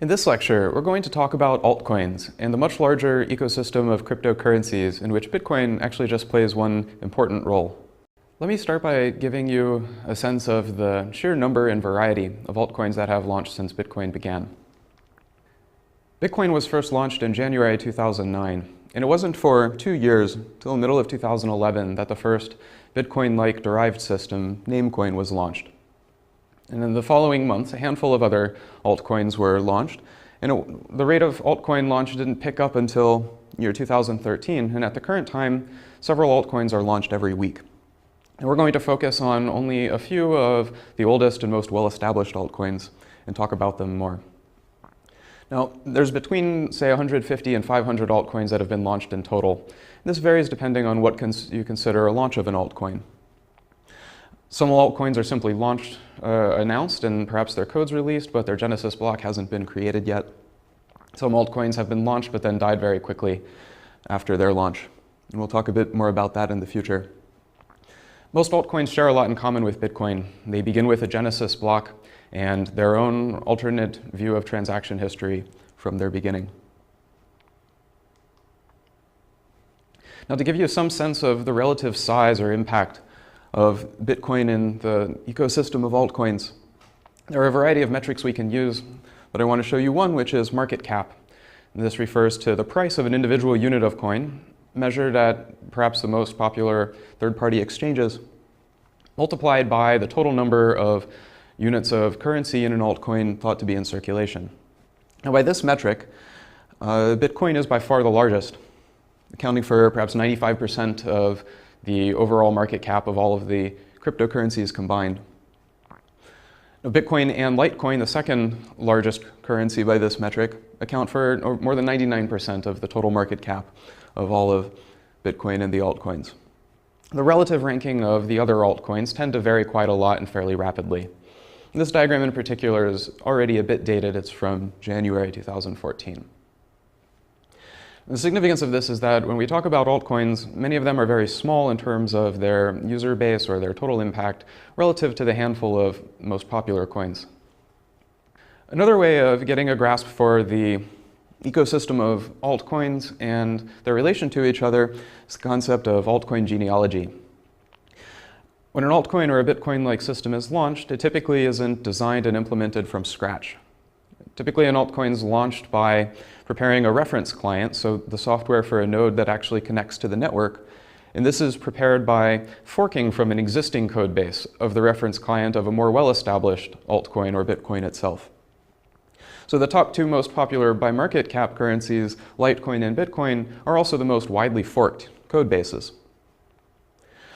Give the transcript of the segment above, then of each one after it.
In this lecture, we're going to talk about altcoins and the much larger ecosystem of cryptocurrencies in which Bitcoin actually just plays one important role. Let me start by giving you a sense of the sheer number and variety of altcoins that have launched since Bitcoin began. Bitcoin was first launched in January 2009, and it wasn't for 2 years, till the middle of 2011, that the first Bitcoin-like derived system, Namecoin, was launched. And in the following months, a handful of other altcoins were launched, and the rate of altcoin launch didn't pick up until year 2013, and at the current time, several altcoins are launched every week. And we're going to focus on only a few of the oldest and most well-established altcoins and talk about them more. Now, there's between, say, 150 and 500 altcoins that have been launched in total. This varies depending on what you consider a launch of an altcoin. Some altcoins are simply launched, announced, and perhaps their code's released, but their genesis block hasn't been created yet. Some altcoins have been launched, but then died very quickly after their launch. And we'll talk a bit more about that in the future. Most altcoins share a lot in common with Bitcoin. They begin with a genesis block and their own alternate view of transaction history from their beginning. Now, to give you some sense of the relative size or impact of Bitcoin in the ecosystem of altcoins, there are a variety of metrics we can use, but I want to show you one, which is market cap. And this refers to the price of an individual unit of coin, measured at perhaps the most popular third-party exchanges, multiplied by the total number of units of currency in an altcoin thought to be in circulation. Now, by this metric, Bitcoin is by far the largest, accounting for perhaps 95% of the overall market cap of all of the cryptocurrencies combined. Now, Bitcoin and Litecoin, the second largest currency by this metric, account for more than 99% of the total market cap of all of Bitcoin and the altcoins. The relative ranking of the other altcoins tend to vary quite a lot and fairly rapidly. This diagram in particular is already a bit dated. It's from January 2014. The significance of this is that when we talk about altcoins, many of them are very small in terms of their user base or their total impact relative to the handful of most popular coins. Another way of getting a grasp for the ecosystem of altcoins and their relation to each other is the concept of altcoin genealogy. When an altcoin or a Bitcoin-like system is launched, it typically isn't designed and implemented from scratch. Typically, an altcoin is launched by preparing a reference client, so the software for a node that actually connects to the network. And this is prepared by forking from an existing code base of the reference client of a more well-established altcoin or Bitcoin itself. So the top two most popular by market cap currencies, Litecoin and Bitcoin, are also the most widely forked code bases.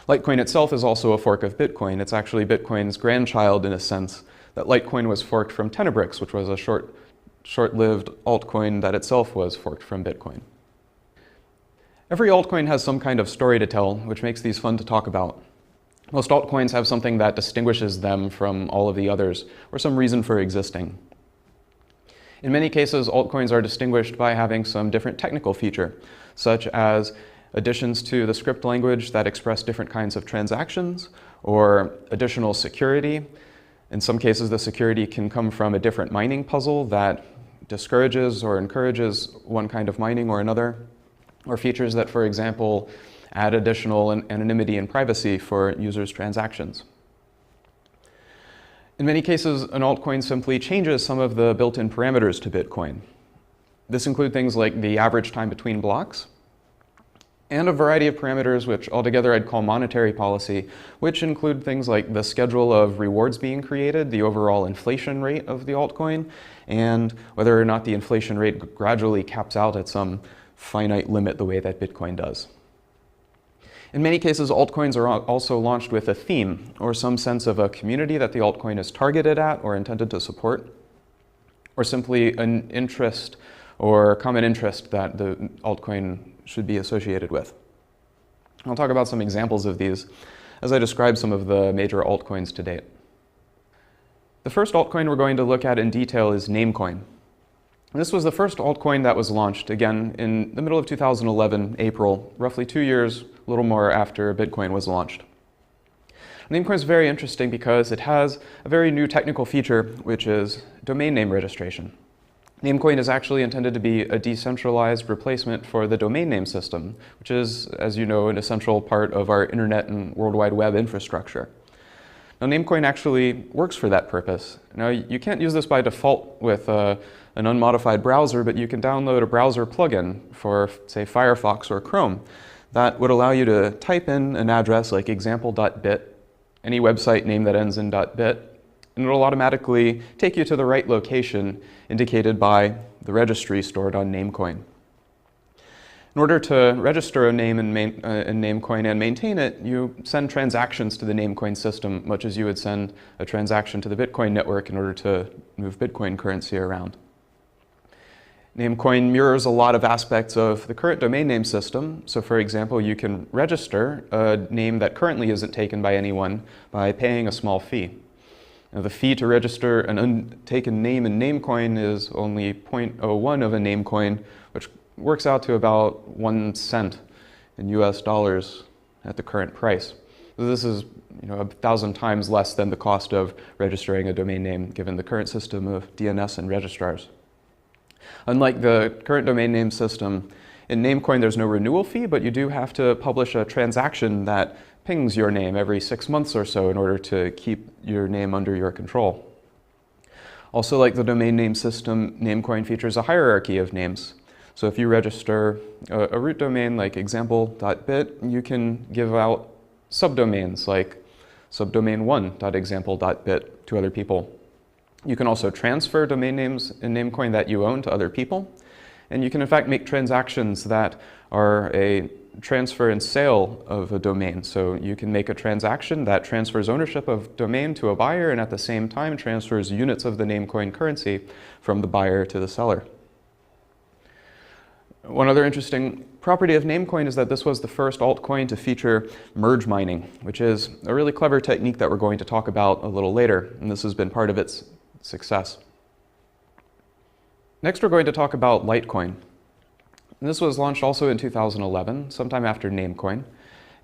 Litecoin itself is also a fork of Bitcoin. It's actually Bitcoin's grandchild in a sense, that Litecoin was forked from Tenebrix, which was a short-lived altcoin that itself was forked from Bitcoin. Every altcoin has some kind of story to tell, which makes these fun to talk about. Most altcoins have something that distinguishes them from all of the others, or some reason for existing. In many cases, altcoins are distinguished by having some different technical feature, such as additions to the script language that express different kinds of transactions, or additional security. In some cases, the security can come from a different mining puzzle that discourages or encourages one kind of mining or another, or features that, for example, add additional anonymity and privacy for users' transactions. In many cases, an altcoin simply changes some of the built-in parameters to Bitcoin. This includes things like the average time between blocks, and a variety of parameters which altogether I'd call monetary policy, which include things like the schedule of rewards being created, the overall inflation rate of the altcoin, and whether or not the inflation rate gradually caps out at some finite limit the way that Bitcoin does. In many cases, altcoins are also launched with a theme or some sense of a community that the altcoin is targeted at or intended to support, or simply an interest or common interest that the altcoin should be associated with. I'll talk about some examples of these as I describe some of the major altcoins to date. The first altcoin we're going to look at in detail is Namecoin. This was the first altcoin that was launched, again, in the middle of 2011, April, roughly 2 years, a little more after Bitcoin was launched. Namecoin is very interesting because it has a very new technical feature, which is domain name registration. Namecoin is actually intended to be a decentralized replacement for the domain name system, which is, as you know, an essential part of our internet and World Wide Web infrastructure. Now, Namecoin actually works for that purpose. Now, you can't use this by default with an unmodified browser, but you can download a browser plugin for, say, Firefox or Chrome that would allow you to type in an address like example.bit, any website name that ends in .bit, and it'll automatically take you to the right location indicated by the registry stored on Namecoin. In order to register a name in Namecoin and maintain it, you send transactions to the Namecoin system, much as you would send a transaction to the Bitcoin network in order to move Bitcoin currency around. Namecoin mirrors a lot of aspects of the current domain name system. So for example, you can register a name that currently isn't taken by anyone by paying a small fee. Now, the fee to register an untaken name in Namecoin is only 0.01 of a Namecoin, which works out to about 1 cent in US dollars at the current price. So this is 1,000 times less than the cost of registering a domain name given the current system of DNS and registrars. Unlike the current domain name system, in Namecoin there's no renewal fee, but you do have to publish a transaction that pings your name every 6 months or so in order to keep your name under your control. Also, like the domain name system, Namecoin features a hierarchy of names. So if you register a root domain like example.bit, you can give out subdomains like subdomain1.example.bit to other people. You can also transfer domain names in Namecoin that you own to other people. And you can in fact make transactions that are a transfer and sale of a domain. So you can make a transaction that transfers ownership of domain to a buyer and at the same time transfers units of the Namecoin currency from the buyer to the seller. One other interesting property of Namecoin is that this was the first altcoin to feature merge mining, which is a really clever technique that we're going to talk about a little later, and this has been part of its success. Next, we're going to talk about Litecoin. This was launched also in 2011, sometime after Namecoin.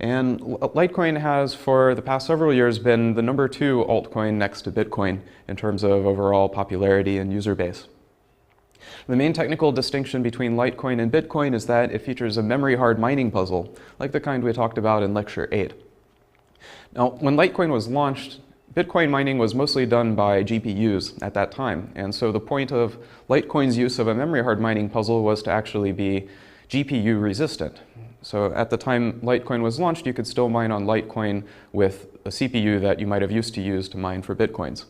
And Litecoin has, for the past several years, been the #2 altcoin next to Bitcoin in terms of overall popularity and user base. The main technical distinction between Litecoin and Bitcoin is that it features a memory-hard mining puzzle, like the kind we talked about in Lecture 8. Now, when Litecoin was launched, Bitcoin mining was mostly done by GPUs at that time, and so the point of Litecoin's use of a memory-hard mining puzzle was to actually be GPU resistant. So at the time Litecoin was launched, you could still mine on Litecoin with a CPU that you might have used to use to mine for Bitcoins.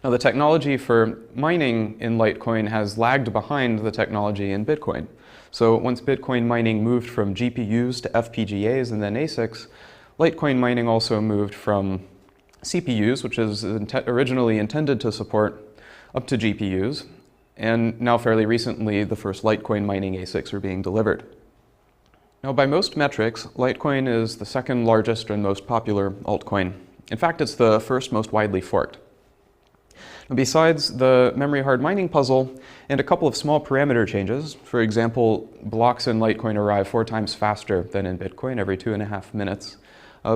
Now, the technology for mining in Litecoin has lagged behind the technology in Bitcoin. So once Bitcoin mining moved from GPUs to FPGAs and then ASICs, Litecoin mining also moved from CPUs, which is originally intended to support up to GPUs, and now fairly recently the first Litecoin mining ASICs are being delivered. Now, by most metrics, Litecoin is the second largest and most popular altcoin. In fact, it's the first most widely forked. Now, besides the memory-hard mining puzzle and a couple of small parameter changes, for example, blocks in Litecoin arrive 4 times faster than in Bitcoin, every 2.5 minutes.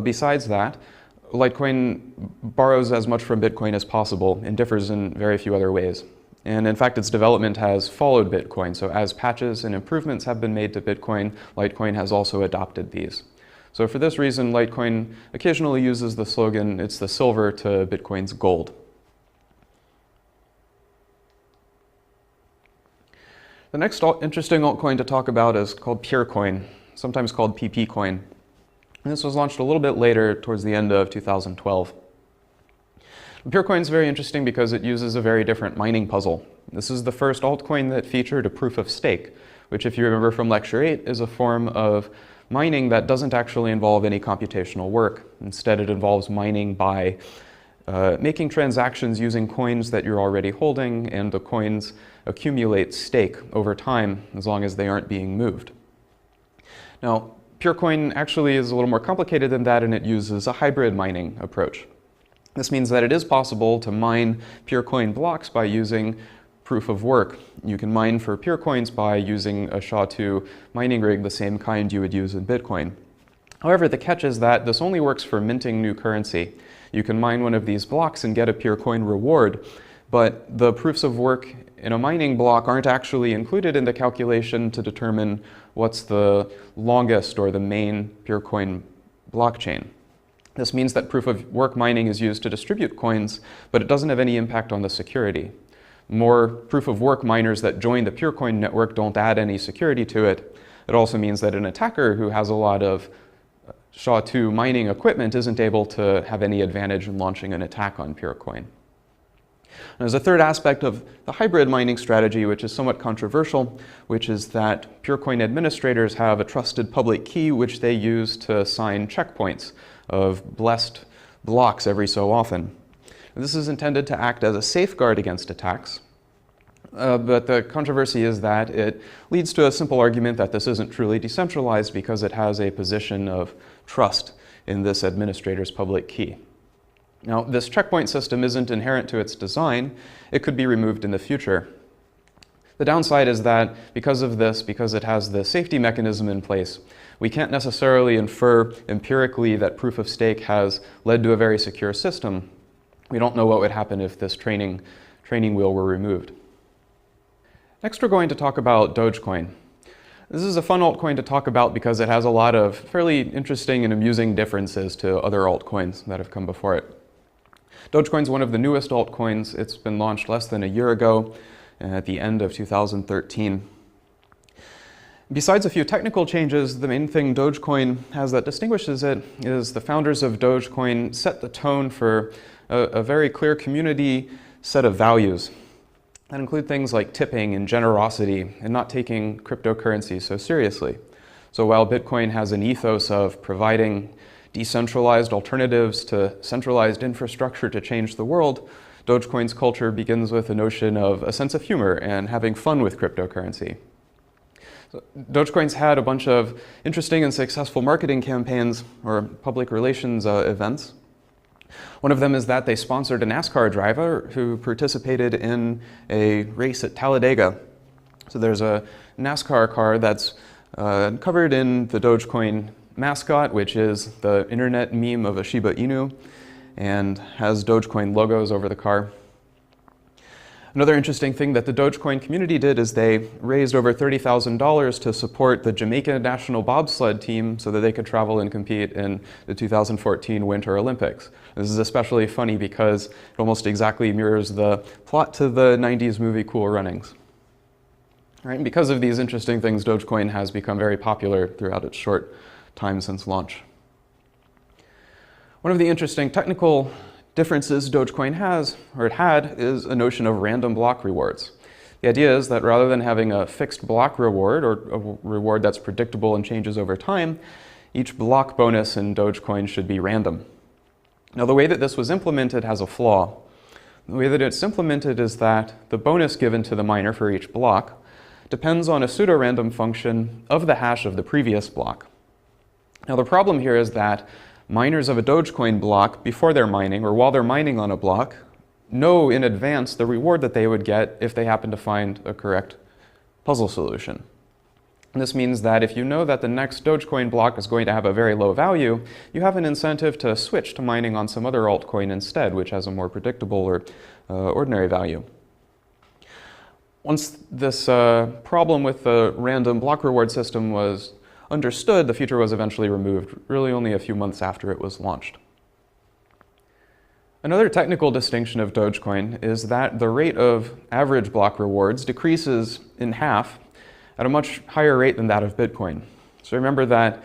Besides that, Litecoin borrows as much from Bitcoin as possible and differs in very few other ways. And in fact, its development has followed Bitcoin. So as patches and improvements have been made to Bitcoin, Litecoin has also adopted these. So for this reason, Litecoin occasionally uses the slogan, "It's the silver to Bitcoin's gold." The next interesting altcoin to talk about is called Purecoin, sometimes called PP coin. And this was launched a little bit later, towards the end of 2012. Purecoin is very interesting because it uses a very different mining puzzle. This is the first altcoin that featured a proof of stake, which, if you remember from Lecture 8, is a form of mining that doesn't actually involve any computational work. Instead, it involves mining by making transactions using coins that you're already holding, and the coins accumulate stake over time as long as they aren't being moved. Now, Purecoin actually is a little more complicated than that, and it uses a hybrid mining approach. This means that it is possible to mine Purecoin blocks by using proof of work. You can mine for Purecoins by using a SHA-2 mining rig, the same kind you would use in Bitcoin. However, the catch is that this only works for minting new currency. You can mine one of these blocks and get a Purecoin reward, but the proofs of work in a mining block aren't actually included in the calculation to determine what's the longest or the main pure coin blockchain. This means that proof of work mining is used to distribute coins, but it doesn't have any impact on the security. More proof of work miners that join the pure coin network don't add any security to it. It also means that an attacker who has a lot of SHA-2 mining equipment isn't able to have any advantage in launching an attack on pure coin. There's a third aspect of the hybrid mining strategy, which is somewhat controversial, which is that pure coin administrators have a trusted public key which they use to assign checkpoints of blessed blocks every so often. This is intended to act as a safeguard against attacks, but the controversy is that it leads to a simple argument that this isn't truly decentralized because it has a position of trust in this administrator's public key. Now, this checkpoint system isn't inherent to its design. It could be removed in the future. The downside is that because of this, because it has the safety mechanism in place, we can't necessarily infer empirically that proof of stake has led to a very secure system. We don't know what would happen if this training wheel were removed. Next, we're going to talk about Dogecoin. This is a fun altcoin to talk about because it has a lot of fairly interesting and amusing differences to other altcoins that have come before it. Dogecoin is one of the newest altcoins. It's been launched less than a year ago at the end of 2013. Besides a few technical changes, the main thing Dogecoin has that distinguishes it is the founders of Dogecoin set the tone for a very clear community set of values that include things like tipping and generosity and not taking cryptocurrencies so seriously. So while Bitcoin has an ethos of providing decentralized alternatives to centralized infrastructure to change the world, Dogecoin's culture begins with a notion of a sense of humor and having fun with cryptocurrency. So Dogecoin's had a bunch of interesting and successful marketing campaigns or public relations events. One of them is that they sponsored a NASCAR driver who participated in a race at Talladega. So there's a NASCAR car that's covered in the Dogecoin mascot, which is the internet meme of a Shiba Inu, and has Dogecoin logos over the car. Another interesting thing that the Dogecoin community did is they raised over $30,000 to support the Jamaica national bobsled team so that they could travel and compete in the 2014 Winter Olympics. This is especially funny because it almost exactly mirrors the plot to the 90s movie Cool Runnings. Right? And because of these interesting things, Dogecoin has become very popular throughout its short time since launch. One of the interesting technical differences Dogecoin has, or it had, is a notion of random block rewards. The idea is that rather than having a fixed block reward, or a reward that's predictable and changes over time, each block bonus in Dogecoin should be random. Now, the way that this was implemented has a flaw. The way that it's implemented is that the bonus given to the miner for each block depends on a pseudo-random function of the hash of the previous block. Now, the problem here is that miners of a Dogecoin block, before they're mining or while they're mining on a block, know in advance the reward that they would get if they happen to find a correct puzzle solution. And this means that if you know that the next Dogecoin block is going to have a very low value, you have an incentive to switch to mining on some other altcoin instead, which has a more predictable or ordinary value. Once this problem with the random block reward system was understood, the feature was eventually removed, really only a few months after it was launched. Another technical distinction of Dogecoin is that the rate of average block rewards decreases in half at a much higher rate than that of Bitcoin. So remember that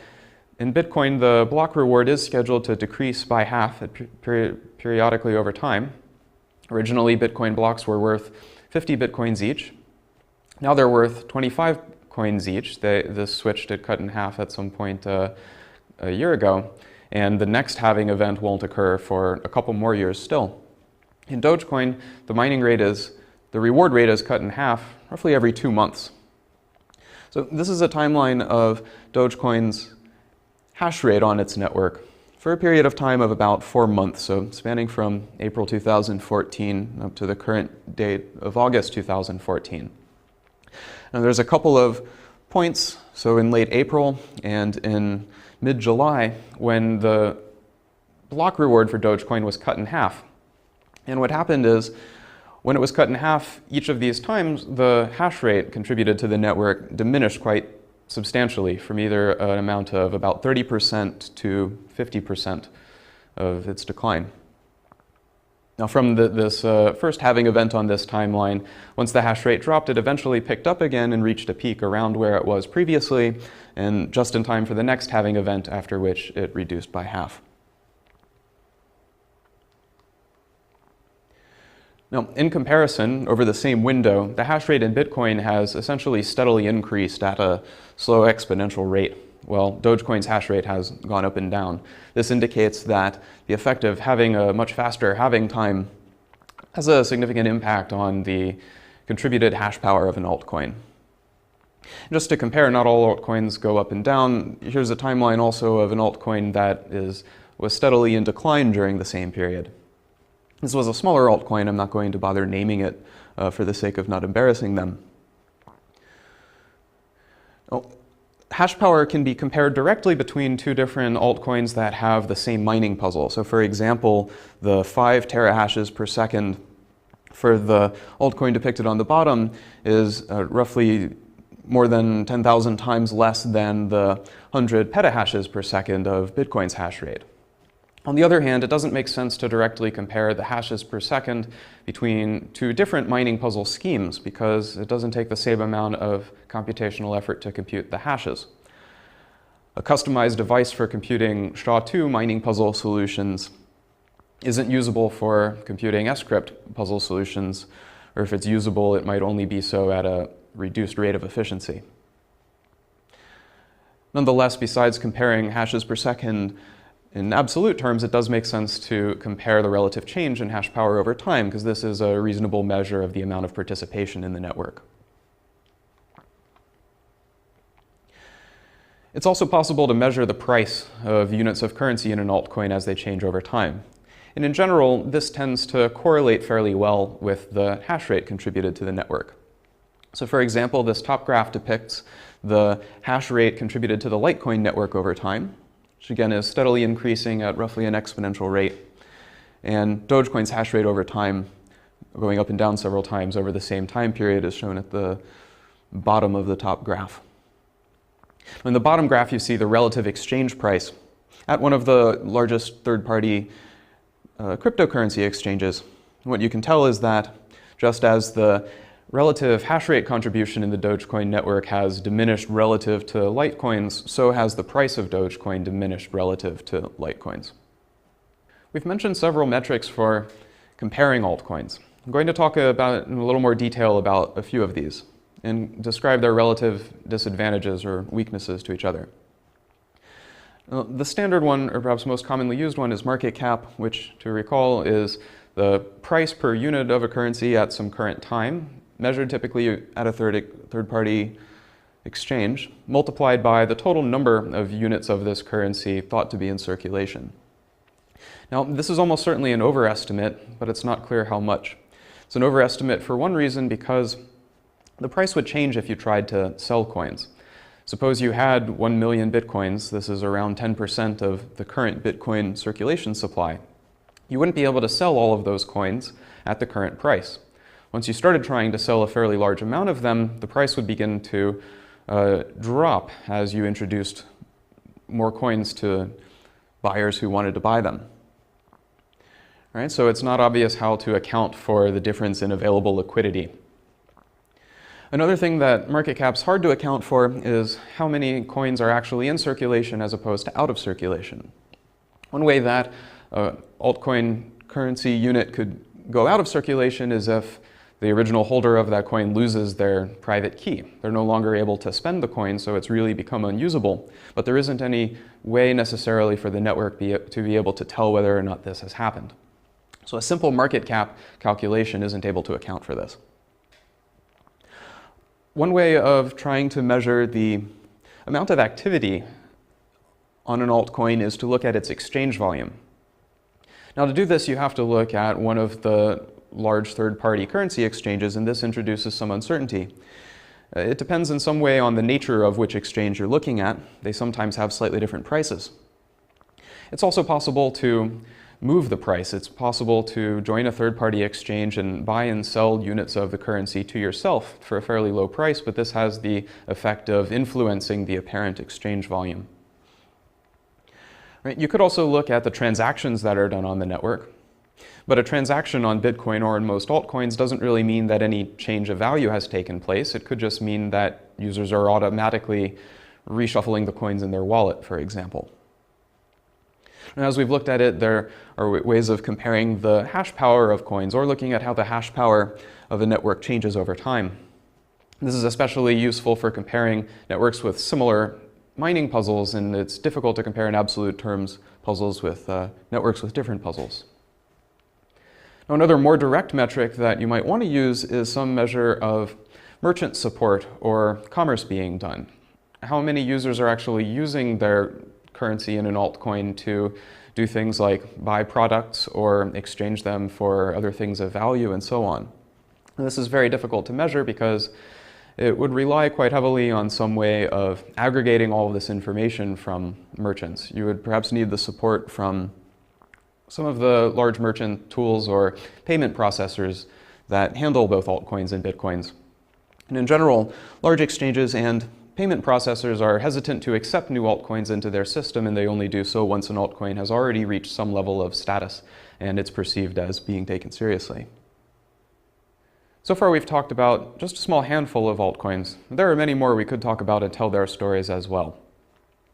in Bitcoin, the block reward is scheduled to decrease by half periodically over time. Originally, Bitcoin blocks were worth 50 Bitcoins each. Now they're worth 25 coins each. This switched to cut in half at some point a year ago, and the next halving event won't occur for a couple more years still. In Dogecoin, the reward rate is cut in half roughly every 2 months. So this is a timeline of Dogecoin's hash rate on its network for a period of time of about 4 months, so spanning from April 2014 up to the current date of August 2014. Now there's a couple of points, so in late April and in mid-July, when the block reward for Dogecoin was cut in half. And what happened is, When it was cut in half, each of these times, the hash rate contributed to the network diminished quite substantially from either an amount of about 30% to 50% of its decline. Now from this first halving event on this timeline, once the hash rate dropped, it eventually picked up again and reached a peak around where it was previously, and just in time for the next halving event, after which it reduced by half. Now, in comparison, over the same window, the hash rate in Bitcoin has essentially steadily increased at a slow exponential rate, while Dogecoin's hash rate has gone up and down. This indicates that the effect of having a much faster halving time has a significant impact on the contributed hash power of an altcoin. Just to compare, not all altcoins go up and down. Here's a timeline also of an altcoin that was steadily in decline during the same period. This was a smaller altcoin. I'm not going to bother naming it for the sake of not embarrassing them. Well, hash power can be compared directly between two different altcoins that have the same mining puzzle. So for example, the 5 terahashes per second for the altcoin depicted on the bottom is roughly more than 10,000 times less than the 100 petahashes per second of Bitcoin's hash rate. On the other hand, it doesn't make sense to directly compare the hashes per second between two different mining puzzle schemes because it doesn't take the same amount of computational effort to compute the hashes. A customized device for computing SHA-2 mining puzzle solutions isn't usable for computing scrypt puzzle solutions, or if it's usable, it might only be so at a reduced rate of efficiency. Nonetheless, besides comparing hashes per second, in absolute terms, it does make sense to compare the relative change in hash power over time, because this is a reasonable measure of the amount of participation in the network. It's also possible to measure the price of units of currency in an altcoin as they change over time. And in general, this tends to correlate fairly well with the hash rate contributed to the network. So for example, this top graph depicts the hash rate contributed to the Litecoin network over time, which again is steadily increasing at roughly an exponential rate, and Dogecoin's hash rate over time, going up and down several times over the same time period, is shown at the bottom of the top graph. In the bottom graph, you see the relative exchange price at one of the largest third-party cryptocurrency exchanges. What you can tell is that just as the relative hash rate contribution in the Dogecoin network has diminished relative to Litecoins, so has the price of Dogecoin diminished relative to Litecoins. We've mentioned several metrics for comparing altcoins. I'm going to talk about in a little more detail about a few of these and describe their relative disadvantages or weaknesses to each other. The standard one, or perhaps most commonly used one, is market cap, which, to recall, is the price per unit of a currency at some current time, measured typically at a third-party exchange, multiplied by the total number of units of this currency thought to be in circulation. Now, this is almost certainly an overestimate, but it's not clear how much. It's an overestimate for one reason, because the price would change if you tried to sell coins. Suppose you had 1 million Bitcoins, this is around 10% of the current Bitcoin circulation supply. You wouldn't be able to sell all of those coins at the current price. Once you started trying to sell a fairly large amount of them, the price would begin to drop as you introduced more coins to buyers who wanted to buy them. Right? So it's not obvious how to account for the difference in available liquidity. Another thing that market cap's hard to account for is how many coins are actually in circulation as opposed to out of circulation. One way that altcoin currency unit could go out of circulation is if the original holder of that coin loses their private key. They're no longer able to spend the coin, so it's really become unusable. But there isn't any way necessarily for the network to be able to tell whether or not this has happened. So a simple market cap calculation isn't able to account for this. One way of trying to measure the amount of activity on an altcoin is to look at its exchange volume. Now, to do this, you have to look at one of the large third-party currency exchanges, and this introduces some uncertainty. It depends in some way on the nature of which exchange you're looking at. They sometimes have slightly different prices. It's also possible to move the price. It's possible to join a third-party exchange and buy and sell units of the currency to yourself for a fairly low price, but this has the effect of influencing the apparent exchange volume. Right? You could also look at the transactions that are done on the network. But a transaction on Bitcoin or in most altcoins doesn't really mean that any change of value has taken place. It could just mean that users are automatically reshuffling the coins in their wallet, for example. And as we've looked at it, there are ways of comparing the hash power of coins or looking at how the hash power of a network changes over time. This is especially useful for comparing networks with similar mining puzzles, and it's difficult to compare in absolute terms puzzles with networks with different puzzles. Now, another more direct metric that you might want to use is some measure of merchant support or commerce being done. How many users are actually using their currency in an altcoin to do things like buy products or exchange them for other things of value and so on. And this is very difficult to measure because it would rely quite heavily on some way of aggregating all of this information from merchants. You would perhaps need the support from some of the large merchant tools or payment processors that handle both altcoins and bitcoins. And in general, large exchanges and payment processors are hesitant to accept new altcoins into their system, and they only do so once an altcoin has already reached some level of status and it's perceived as being taken seriously. So far we've talked about just a small handful of altcoins. There are many more we could talk about and tell their stories as well.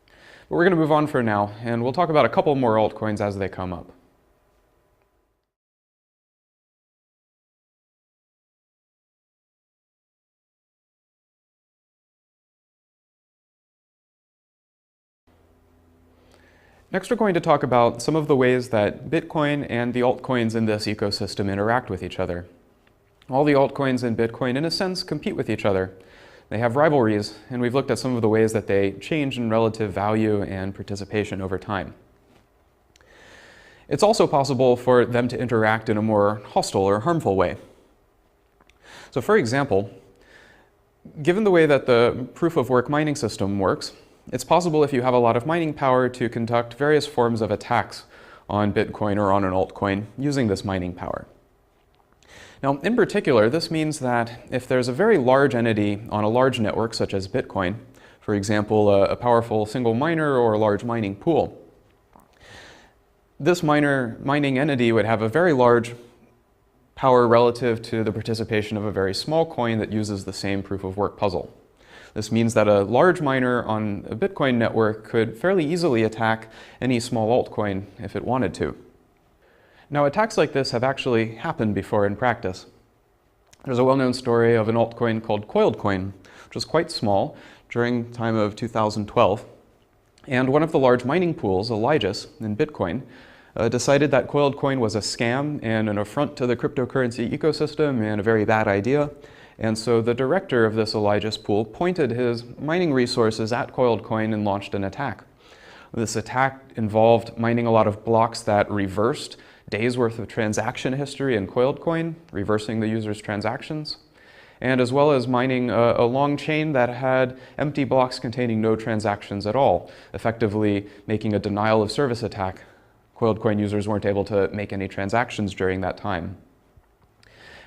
But we're going to move on for now, and we'll talk about a couple more altcoins as they come up. Next, we're going to talk about some of the ways that Bitcoin and the altcoins in this ecosystem interact with each other. All the altcoins in Bitcoin, in a sense, compete with each other. They have rivalries, and we've looked at some of the ways that they change in relative value and participation over time. It's also possible for them to interact in a more hostile or harmful way. So for example, given the way that the proof-of-work mining system works, it's possible if you have a lot of mining power to conduct various forms of attacks on Bitcoin or on an altcoin using this mining power. Now, in particular, this means that if there's a very large entity on a large network such as Bitcoin, for example, a powerful single miner or a large mining pool, this mining entity would have a very large power relative to the participation of a very small coin that uses the same proof-of-work puzzle. This means that a large miner on a Bitcoin network could fairly easily attack any small altcoin if it wanted to. Now, attacks like this have actually happened before in practice. There's a well-known story of an altcoin called Coin, which was quite small during the time of 2012. And one of the large mining pools, Elijah's in Bitcoin, decided that Coin was a scam and an affront to the cryptocurrency ecosystem and a very bad idea. And so the director of this Elijah's pool pointed his mining resources at Coin and launched an attack. This attack involved mining a lot of blocks that reversed days worth of transaction history in Coin, reversing the user's transactions, and as well as mining a long chain that had empty blocks containing no transactions at all, effectively making a denial of service attack. Coin users weren't able to make any transactions during that time.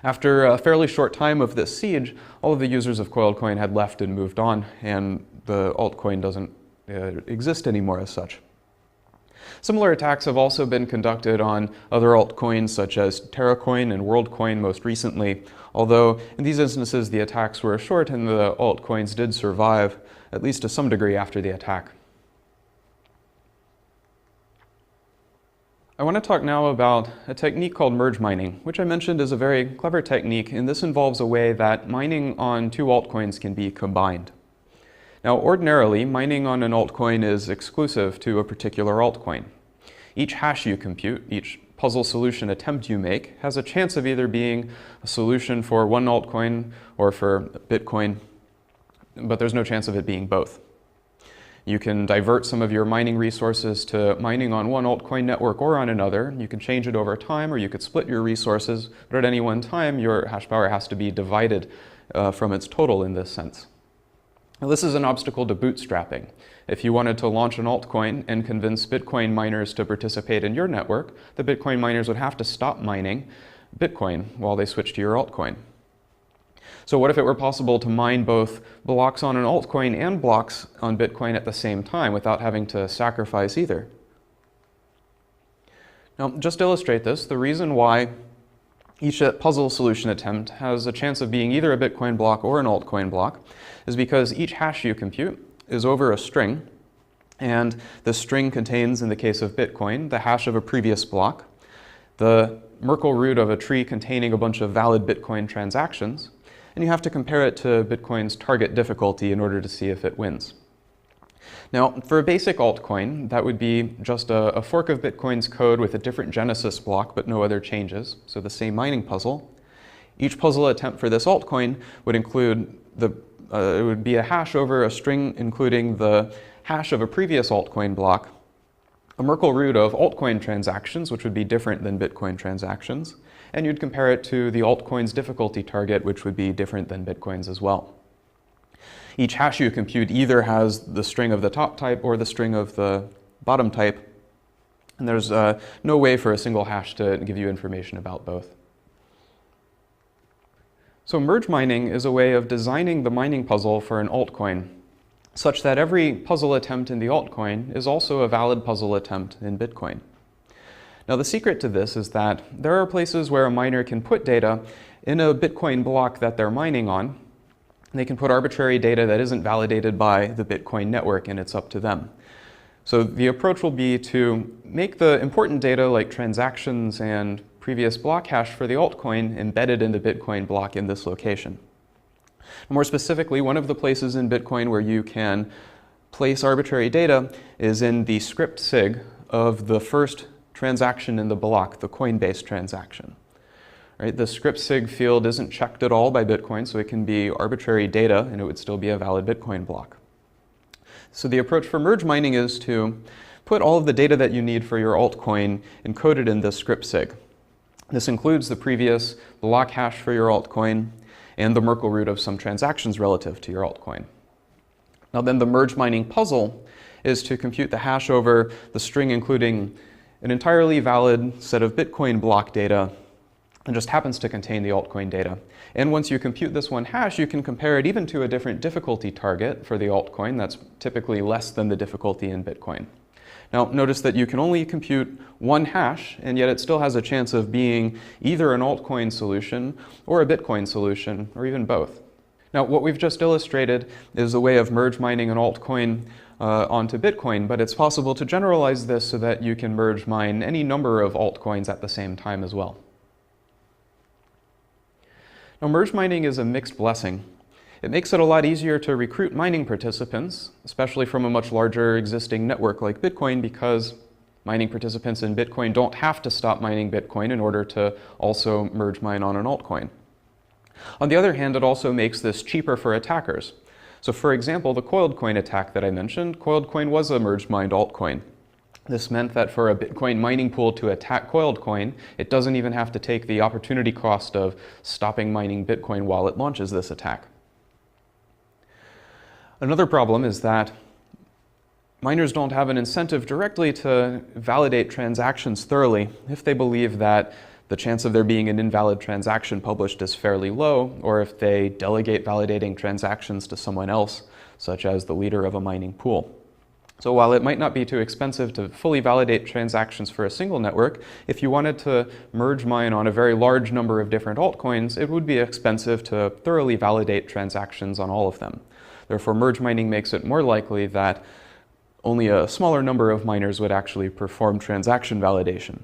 After a fairly short time of this siege, all of the users of Coin had left and moved on, and the altcoin doesn't exist anymore as such. Similar attacks have also been conducted on other altcoins such as Terracoin and WorldCoin most recently, although in these instances the attacks were short and the altcoins did survive, at least to some degree, after the attack. I want to talk now about a technique called merge mining, which I mentioned is a very clever technique, and this involves a way that mining on two altcoins can be combined. Now, ordinarily, mining on an altcoin is exclusive to a particular altcoin. Each hash you compute, each puzzle solution attempt you make, has a chance of either being a solution for one altcoin or for Bitcoin, but there's no chance of it being both. You can divert some of your mining resources to mining on one altcoin network or on another. You can change it over time, or you could split your resources, but at any one time, your hash power has to be divided from its total in this sense. Now, this is an obstacle to bootstrapping. If you wanted to launch an altcoin and convince Bitcoin miners to participate in your network, the Bitcoin miners would have to stop mining Bitcoin while they switch to your altcoin. So what if it were possible to mine both blocks on an altcoin and blocks on Bitcoin at the same time without having to sacrifice either? Now, just to illustrate this, the reason why each puzzle solution attempt has a chance of being either a Bitcoin block or an altcoin block is because each hash you compute is over a string, and the string contains, in the case of Bitcoin, the hash of a previous block, the Merkle root of a tree containing a bunch of valid Bitcoin transactions, and you have to compare it to Bitcoin's target difficulty in order to see if it wins. Now, for a basic altcoin, that would be just a fork of Bitcoin's code with a different genesis block but no other changes, so the same mining puzzle. Each puzzle attempt for this altcoin would include it would be a hash over a string including the hash of a previous altcoin block, a Merkle root of altcoin transactions, which would be different than Bitcoin transactions, and you'd compare it to the altcoin's difficulty target, which would be different than Bitcoin's as well. Each hash you compute either has the string of the top type or the string of the bottom type, and there's no way for a single hash to give you information about both. So merge mining is a way of designing the mining puzzle for an altcoin, such that every puzzle attempt in the altcoin is also a valid puzzle attempt in Bitcoin. Now, the secret to this is that there are places where a miner can put data in a Bitcoin block that they're mining on. They can put arbitrary data that isn't validated by the Bitcoin network, and it's up to them. So the approach will be to make the important data like transactions and previous block hash for the altcoin embedded in the Bitcoin block in this location. More specifically, one of the places in Bitcoin where you can place arbitrary data is in the script sig of the first transaction in the block, the Coinbase transaction. Right? The script sig field isn't checked at all by Bitcoin, so it can be arbitrary data and it would still be a valid Bitcoin block. So the approach for merge mining is to put all of the data that you need for your altcoin encoded in this script sig. This includes the previous block hash for your altcoin and the Merkle root of some transactions relative to your altcoin. Now then, the merge mining puzzle is to compute the hash over the string including an entirely valid set of Bitcoin block data and just happens to contain the altcoin data. And once you compute this one hash, you can compare it even to a different difficulty target for the altcoin that's typically less than the difficulty in Bitcoin. Now, notice that you can only compute one hash, and yet it still has a chance of being either an altcoin solution or a Bitcoin solution, or even both. Now, what we've just illustrated is a way of merge mining an altcoin onto Bitcoin, but it's possible to generalize this so that you can merge mine any number of altcoins at the same time as well. Now, merge mining is a mixed blessing. It makes it a lot easier to recruit mining participants, especially from a much larger existing network like Bitcoin, because mining participants in Bitcoin don't have to stop mining Bitcoin in order to also merge mine on an altcoin. On the other hand, it also makes this cheaper for attackers. So for example, the coiled coin attack that I mentioned, coiled coin was a merge mined altcoin. This meant that for a Bitcoin mining pool to attack coiled coin, it doesn't even have to take the opportunity cost of stopping mining Bitcoin while it launches this attack. Another problem is that miners don't have an incentive directly to validate transactions thoroughly if they believe that the chance of there being an invalid transaction published is fairly low, or if they delegate validating transactions to someone else, such as the leader of a mining pool. So while it might not be too expensive to fully validate transactions for a single network, if you wanted to merge mine on a very large number of different altcoins, it would be expensive to thoroughly validate transactions on all of them. Therefore, merge mining makes it more likely that only a smaller number of miners would actually perform transaction validation.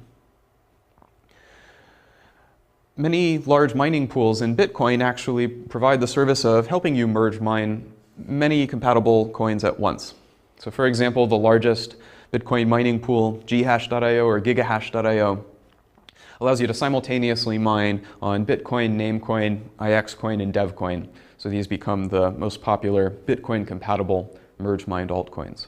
Many large mining pools in Bitcoin actually provide the service of helping you merge mine many compatible coins at once. So for example, the largest Bitcoin mining pool, ghash.io or gigahash.io, allows you to simultaneously mine on Bitcoin, Namecoin, IXCoin, and DevCoin. So these become the most popular Bitcoin-compatible merge-mined altcoins.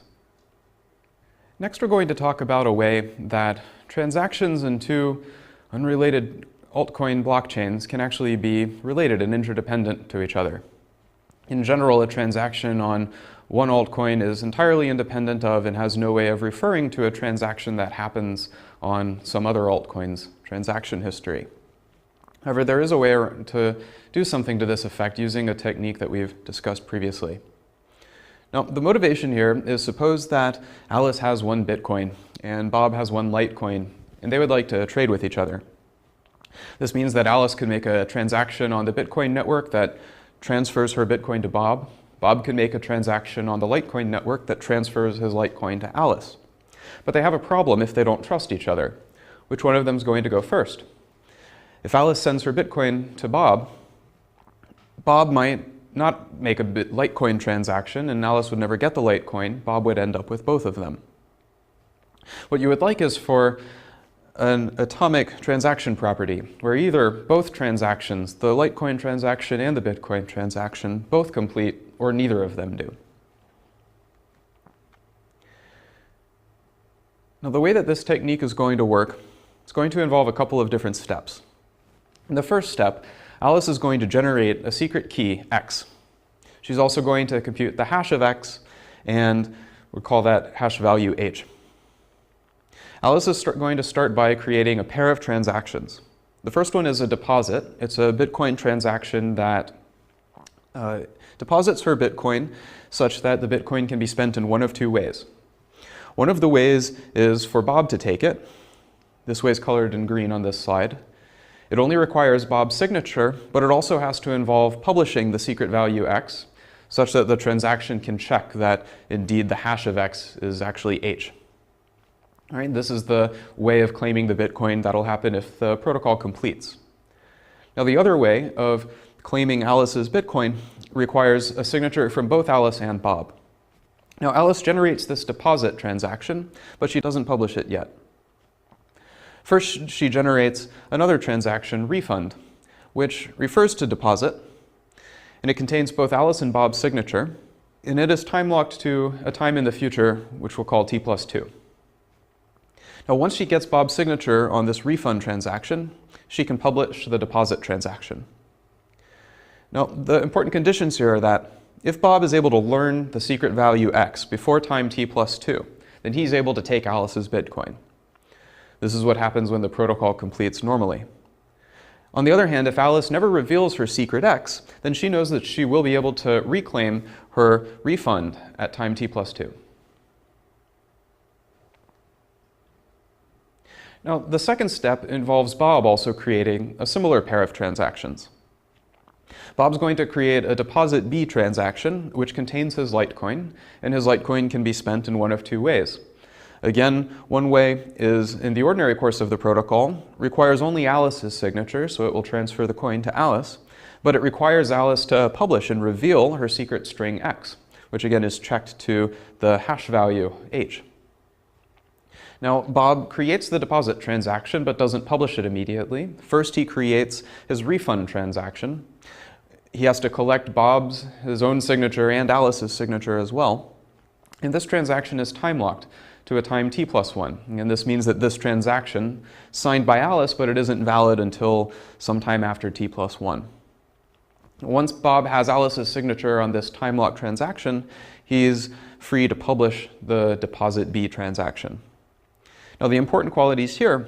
Next, we're going to talk about a way that transactions in two unrelated altcoin blockchains can actually be related and interdependent to each other. In general, a transaction on one altcoin is entirely independent of and has no way of referring to a transaction that happens on some other altcoin's transaction history. However, there is a way to do something to this effect using a technique that we've discussed previously. Now, the motivation here is suppose that Alice has one Bitcoin and Bob has one Litecoin, and they would like to trade with each other. This means that Alice could make a transaction on the Bitcoin network that transfers her Bitcoin to Bob. Bob can make a transaction on the Litecoin network that transfers his Litecoin to Alice. But they have a problem if they don't trust each other. Which one of them is going to go first? If Alice sends her Bitcoin to Bob, Bob might not make a Litecoin transaction and Alice would never get the Litecoin. Bob would end up with both of them. What you would like is for an atomic transaction property, where either both transactions, the Litecoin transaction and the Bitcoin transaction, both complete, or neither of them do. Now, the way that this technique is going to work, it's going to involve a couple of different steps. In the first step, Alice is going to generate a secret key, X. She's also going to compute the hash of X, and we'll call that hash value H. Alice is going to start by creating a pair of transactions. The first one is a deposit. It's a Bitcoin transaction that deposits her Bitcoin such that the Bitcoin can be spent in one of two ways. One of the ways is for Bob to take it. This way is colored in green on this slide. It only requires Bob's signature, but it also has to involve publishing the secret value X such that the transaction can check that indeed the hash of X is actually H. All right, this is the way of claiming the Bitcoin that'll happen if the protocol completes. Now, the other way of claiming Alice's Bitcoin requires a signature from both Alice and Bob. Now, Alice generates this deposit transaction, but she doesn't publish it yet. First, she generates another transaction, refund, which refers to deposit, and it contains both Alice and Bob's signature, and it is time-locked to a time in the future, which we'll call t+2. Now, once she gets Bob's signature on this refund transaction, she can publish the deposit transaction. Now, the important conditions here are that if Bob is able to learn the secret value X before time t+2, then he's able to take Alice's Bitcoin. This is what happens when the protocol completes normally. On the other hand, if Alice never reveals her secret X, then she knows that she will be able to reclaim her refund at time t+2. Now, the second step involves Bob also creating a similar pair of transactions. Bob's going to create a deposit B transaction, which contains his Litecoin, and his Litecoin can be spent in one of two ways. Again, one way is in the ordinary course of the protocol, requires only Alice's signature, so it will transfer the coin to Alice, but it requires Alice to publish and reveal her secret string X, which again is checked to the hash value H. Now, Bob creates the deposit transaction but doesn't publish it immediately. First, he creates his refund transaction. He has to collect Bob's, his own signature, and Alice's signature as well. And this transaction is time-locked to a time t+1. And this means that this transaction is signed by Alice, but it isn't valid until sometime after t+1. Once Bob has Alice's signature on this time-locked transaction, he's free to publish the deposit B transaction. Now, the important qualities here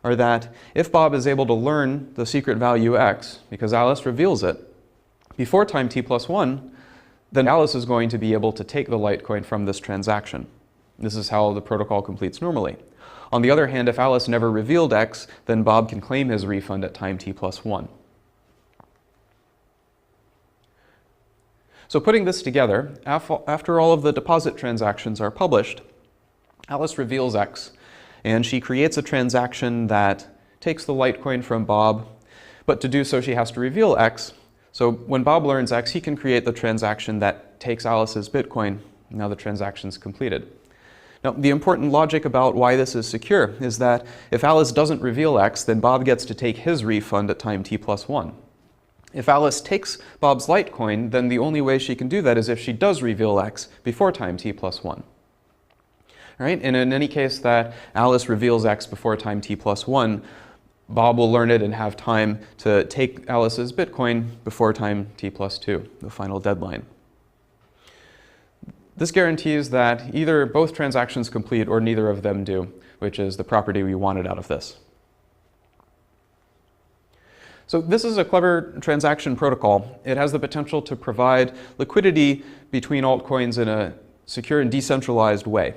are that if Bob is able to learn the secret value X, because Alice reveals it, before time t+1, then Alice is going to be able to take the Litecoin from this transaction. This is how the protocol completes normally. On the other hand, if Alice never revealed X, then Bob can claim his refund at time t+1. So putting this together, after all of the deposit transactions are published, Alice reveals X, and she creates a transaction that takes the Litecoin from Bob, but to do so she has to reveal X. So when Bob learns X, he can create the transaction that takes Alice's Bitcoin. Now the transaction's completed. Now, the important logic about why this is secure is that if Alice doesn't reveal X, then Bob gets to take his refund at time t+1. If Alice takes Bob's Litecoin, then the only way she can do that is if she does reveal X before time t+1. Right? And in any case that Alice reveals X before time t+1, Bob will learn it and have time to take Alice's Bitcoin before time t+2, the final deadline. This guarantees that either both transactions complete or neither of them do, which is the property we wanted out of this. So this is a clever transaction protocol. It has the potential to provide liquidity between altcoins in a secure and decentralized way.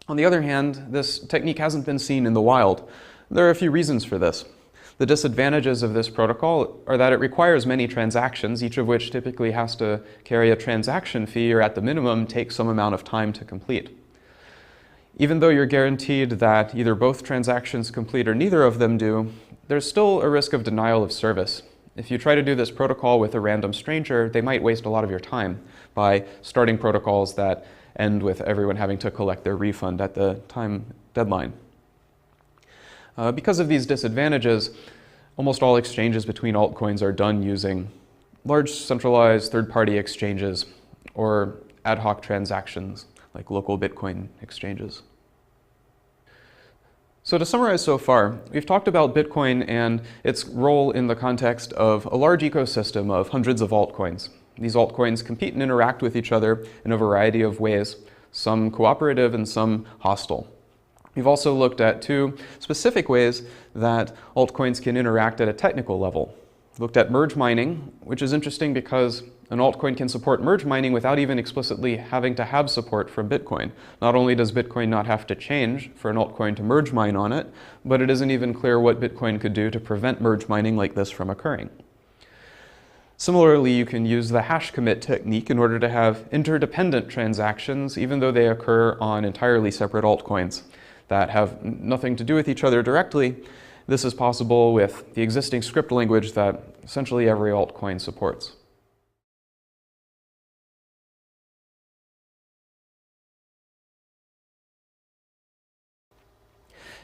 On the other hand, this technique hasn't been seen in the wild. There are a few reasons for this. The disadvantages of this protocol are that it requires many transactions, each of which typically has to carry a transaction fee or at the minimum take some amount of time to complete. Even though you're guaranteed that either both transactions complete or neither of them do, there's still a risk of denial of service. If you try to do this protocol with a random stranger, they might waste a lot of your time by starting protocols that end with everyone having to collect their refund at the time deadline. Because of these disadvantages, almost all exchanges between altcoins are done using large centralized third-party exchanges or ad hoc transactions like local Bitcoin exchanges. So to summarize so far, we've talked about Bitcoin and its role in the context of a large ecosystem of hundreds of altcoins. These altcoins compete and interact with each other in a variety of ways, some cooperative and some hostile. We've also looked at two specific ways that altcoins can interact at a technical level. We've looked at merge mining, which is interesting because an altcoin can support merge mining without even explicitly having to have support from Bitcoin. Not only does Bitcoin not have to change for an altcoin to merge mine on it, but it isn't even clear what Bitcoin could do to prevent merge mining like this from occurring. Similarly, you can use the hash commit technique in order to have interdependent transactions, even though they occur on entirely separate altcoins that have nothing to do with each other directly. This is possible with the existing script language that essentially every altcoin supports.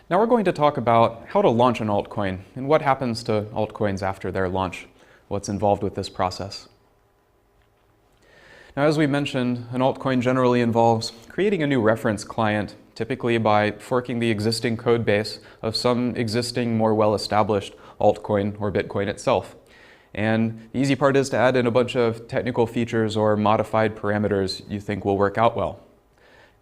Now we're going to talk about how to launch an altcoin and what happens to altcoins after their launch, what's involved with this process. Now, as we mentioned, an altcoin generally involves creating a new reference client, typically by forking the existing code base of some existing, more well-established altcoin or Bitcoin itself. And the easy part is to add in a bunch of technical features or modified parameters you think will work out well.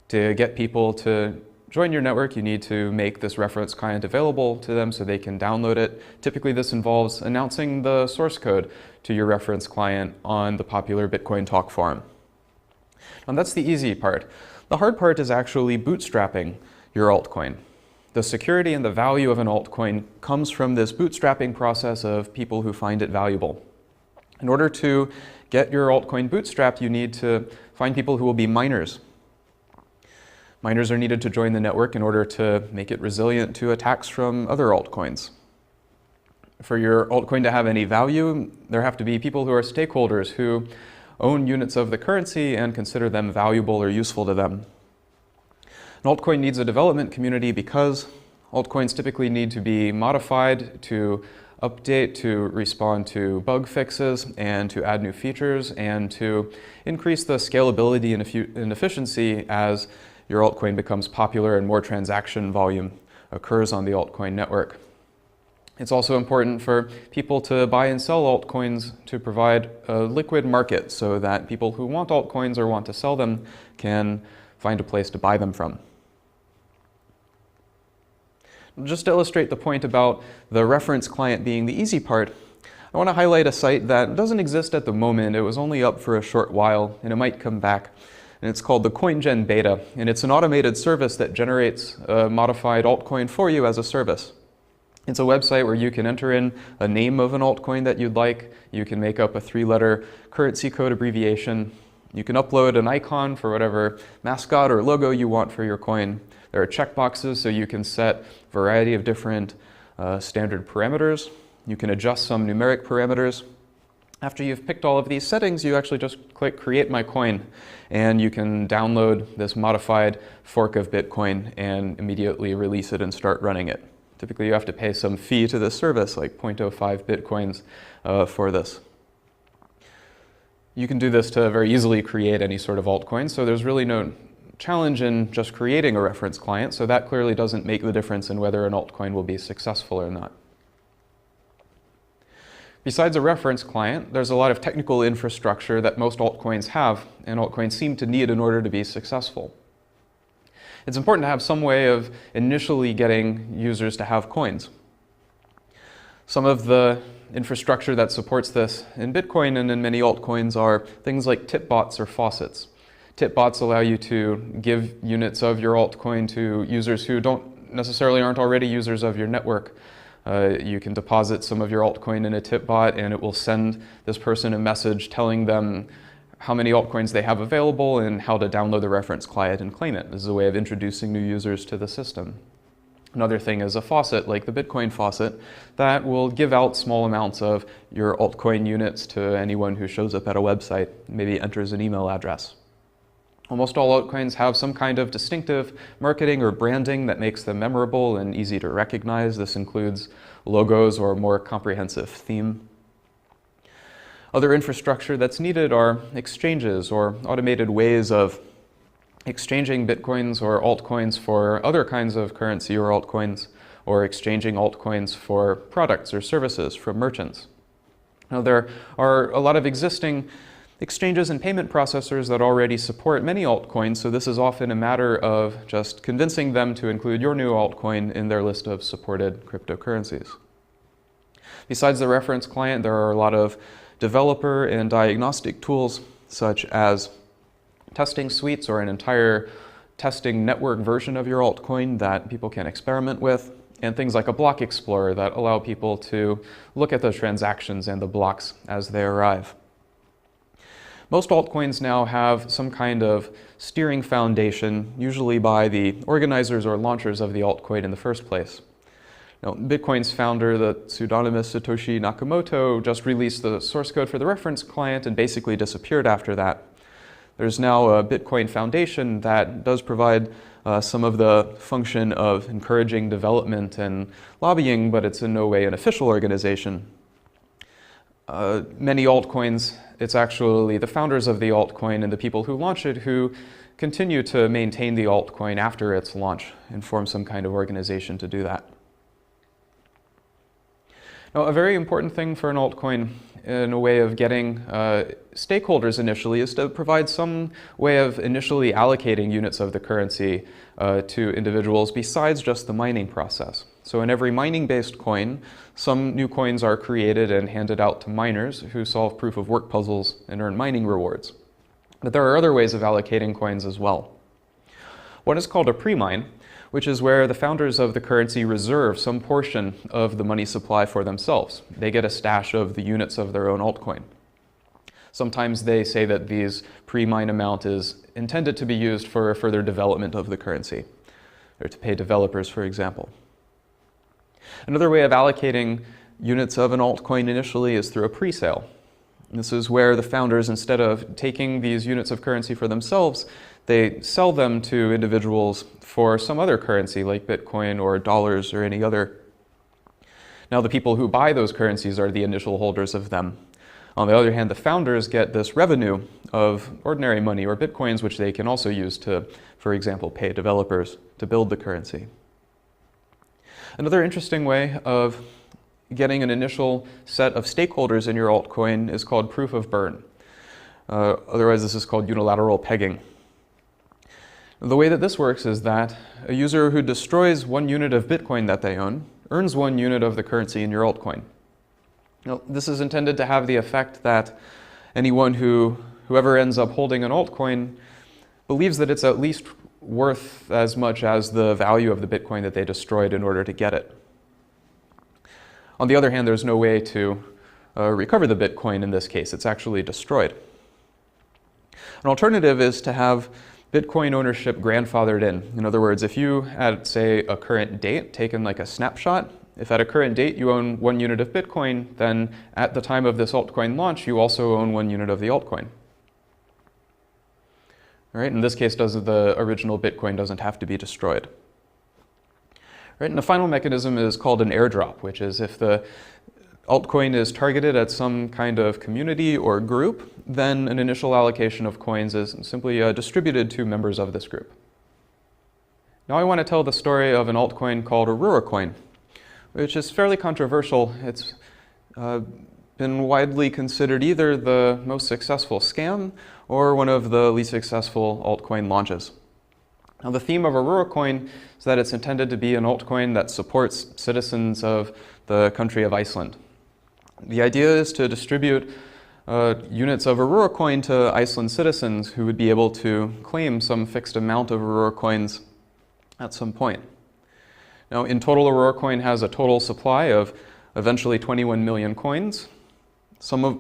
To get people to join your network, you need to make this reference client available to them so they can download it. Typically, this involves announcing the source code to your reference client on the popular Bitcoin Talk forum. And that's the easy part. The hard part is actually bootstrapping your altcoin. The security and the value of an altcoin comes from this bootstrapping process of people who find it valuable. In order to get your altcoin bootstrapped, you need to find people who will be miners. Miners are needed to join the network in order to make it resilient to attacks from other altcoins. For your altcoin to have any value, there have to be people who are stakeholders who own units of the currency and consider them valuable or useful to them. An altcoin needs a development community because altcoins typically need to be modified to update, to respond to bug fixes, and to add new features, and to increase the scalability and efficiency as your altcoin becomes popular and more transaction volume occurs on the altcoin network. It's also important for people to buy and sell altcoins to provide a liquid market so that people who want altcoins or want to sell them can find a place to buy them from. Just to illustrate the point about the reference client being the easy part, I want to highlight a site that doesn't exist at the moment. It was only up for a short while and it might come back. And it's called the CoinGen Beta, and it's an automated service that generates a modified altcoin for you as a service. It's a website where you can enter in a name of an altcoin that you'd like. You can make up a 3-letter currency code abbreviation. You can upload an icon for whatever mascot or logo you want for your coin. There are checkboxes so you can set a variety of different standard parameters. You can adjust some numeric parameters. After you've picked all of these settings, you actually just click Create My Coin, and you can download this modified fork of Bitcoin and immediately release it and start running it. Typically, you have to pay some fee to this service, like 0.05 Bitcoins for this. You can do this to very easily create any sort of altcoin, so there's really no challenge in just creating a reference client, so that clearly doesn't make the difference in whether an altcoin will be successful or not. Besides a reference client, there's a lot of technical infrastructure that most altcoins have, and altcoins seem to need in order to be successful. It's important to have some way of initially getting users to have coins. Some of the infrastructure that supports this in Bitcoin and in many altcoins are things like tip bots or faucets. Tip bots allow you to give units of your altcoin to users who aren't already users of your network. You can deposit some of your altcoin in a tip bot and it will send this person a message telling them how many altcoins they have available and how to download the reference client and claim it. This is a way of introducing new users to the system. Another thing is a faucet, like the Bitcoin faucet, that will give out small amounts of your altcoin units to anyone who shows up at a website, maybe enters an email address. Almost all altcoins have some kind of distinctive marketing or branding that makes them memorable and easy to recognize. This includes logos or a more comprehensive theme. Other infrastructure that's needed are exchanges or automated ways of exchanging Bitcoins or altcoins for other kinds of currency or altcoins, or exchanging altcoins for products or services from merchants. Now, there are a lot of existing exchanges and payment processors that already support many altcoins, so this is often a matter of just convincing them to include your new altcoin in their list of supported cryptocurrencies. Besides the reference client, there are a lot of developer and diagnostic tools, such as testing suites or an entire testing network version of your altcoin that people can experiment with, and things like a block explorer that allow people to look at the transactions and the blocks as they arrive. Most altcoins now have some kind of steering foundation, usually by the organizers or launchers of the altcoin in the first place. Now, Bitcoin's founder, the pseudonymous Satoshi Nakamoto, just released the source code for the reference client and basically disappeared after that. There's now a Bitcoin Foundation that does provide some of the function of encouraging development and lobbying, but it's in no way an official organization. Many altcoins, it's actually the founders of the altcoin and the people who launch it who continue to maintain the altcoin after its launch and form some kind of organization to do that. Now, a very important thing for an altcoin in a way of getting stakeholders initially is to provide some way of initially allocating units of the currency to individuals besides just the mining process. So in every mining-based coin, some new coins are created and handed out to miners who solve proof of work puzzles and earn mining rewards. But there are other ways of allocating coins as well. One is called a pre-mine, which is where the founders of the currency reserve some portion of the money supply for themselves. They get a stash of the units of their own altcoin. Sometimes they say that these pre-mine amount is intended to be used for further development of the currency, or to pay developers, for example. Another way of allocating units of an altcoin initially is through a pre-sale. This is where the founders, instead of taking these units of currency for themselves, they sell them to individuals for some other currency like Bitcoin or dollars or any other. Now, the people who buy those currencies are the initial holders of them. On the other hand, the founders get this revenue of ordinary money or Bitcoins, which they can also use to, for example, pay developers to build the currency. Another interesting way of getting an initial set of stakeholders in your altcoin is called proof of burn. Otherwise, this is called unilateral pegging. The way that this works is that a user who destroys 1 unit of Bitcoin that they own earns 1 unit of the currency in your altcoin. Now, this is intended to have the effect that whoever ends up holding an altcoin believes that it's at least worth as much as the value of the Bitcoin that they destroyed in order to get it. On the other hand, there's no way to recover the Bitcoin in this case. It's actually destroyed. An alternative is to have Bitcoin ownership grandfathered in. In other words, if you at, say, a current date, taken like a snapshot, if at a current date you own 1 unit of Bitcoin, then at the time of this altcoin launch, you also own 1 unit of the altcoin. All right, in this case, the original Bitcoin doesn't have to be destroyed. Right, and the final mechanism is called an airdrop, which is if the altcoin is targeted at some kind of community or group, then an initial allocation of coins is simply distributed to members of this group. Now I want to tell the story of an altcoin called Aurora Coin, which is fairly controversial. It's been widely considered either the most successful scam or one of the least successful altcoin launches. Now, the theme of Aurora Coin is that it's intended to be an altcoin that supports citizens of the country of Iceland. The idea is to distribute units of Aurora Coin to Iceland citizens who would be able to claim some fixed amount of Aurora Coins at some point. Now, in total, Aurora Coin has a total supply of eventually 21 million coins,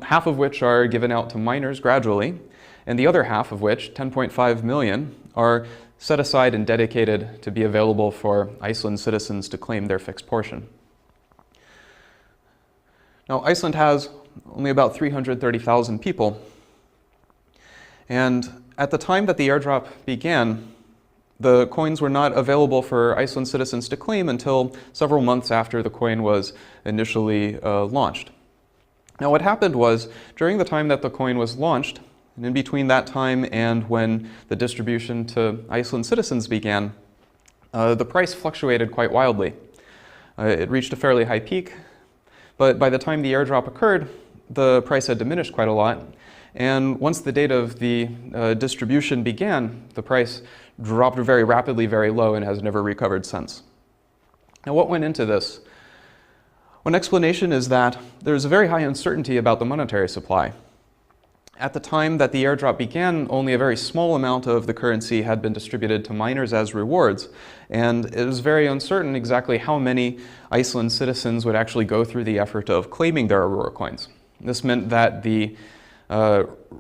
half of which are given out to miners gradually, and the other half of which, 10.5 million, are set aside and dedicated to be available for Iceland citizens to claim their fixed portion. Now, Iceland has only about 330,000 people, and at the time that the airdrop began, the coins were not available for Iceland citizens to claim until several months after the coin was initially launched. Now, what happened was, during the time that the coin was launched, and in between that time and when the distribution to Iceland citizens began, the price fluctuated quite wildly. It reached a fairly high peak, but by the time the airdrop occurred, the price had diminished quite a lot. And once the date of the distribution began, the price dropped very rapidly, very low, and has never recovered since. Now, what went into this? One explanation is that there's a very high uncertainty about the monetary supply. At the time that the airdrop began, only a very small amount of the currency had been distributed to miners as rewards, and it was very uncertain exactly how many Iceland citizens would actually go through the effort of claiming their Aurora coins. This meant that the